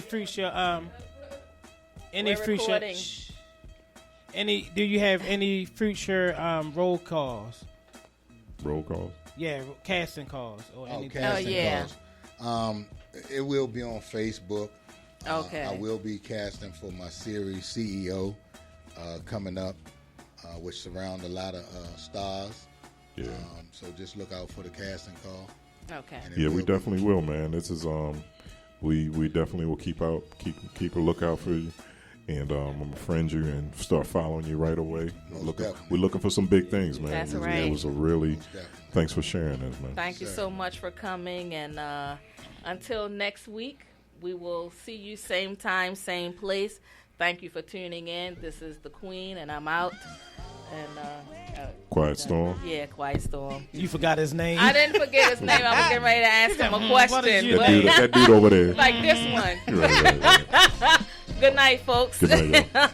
S6: future... do you have any future roll calls?
S4: Roll calls?
S6: Yeah, casting calls or anything.
S2: Calls. It will be on Facebook.
S1: Okay.
S2: I will be casting for my series CEO coming up, which surround a lot of stars.
S4: Yeah.
S2: So just look out for the casting call.
S1: Okay.
S4: Yeah, we definitely will, man. This is we definitely will keep a lookout for you. And I'm gonna friend you and start following you right away. We're looking for some big things, man.
S1: That's right.
S4: It was a really thanks for sharing this, man.
S1: Thank you so much for coming, and until next week, we will see you same time, same place. Thank you for tuning in. This is the Queen, and I'm out. And
S4: Quiet Storm.
S1: Yeah, Quiet Storm.
S6: You forgot his name.
S1: I didn't forget his name. I was getting ready to ask him a question.
S4: That dude over there.
S1: Like this one.
S4: Right.
S1: Good night, folks.
S4: Good night, y'all.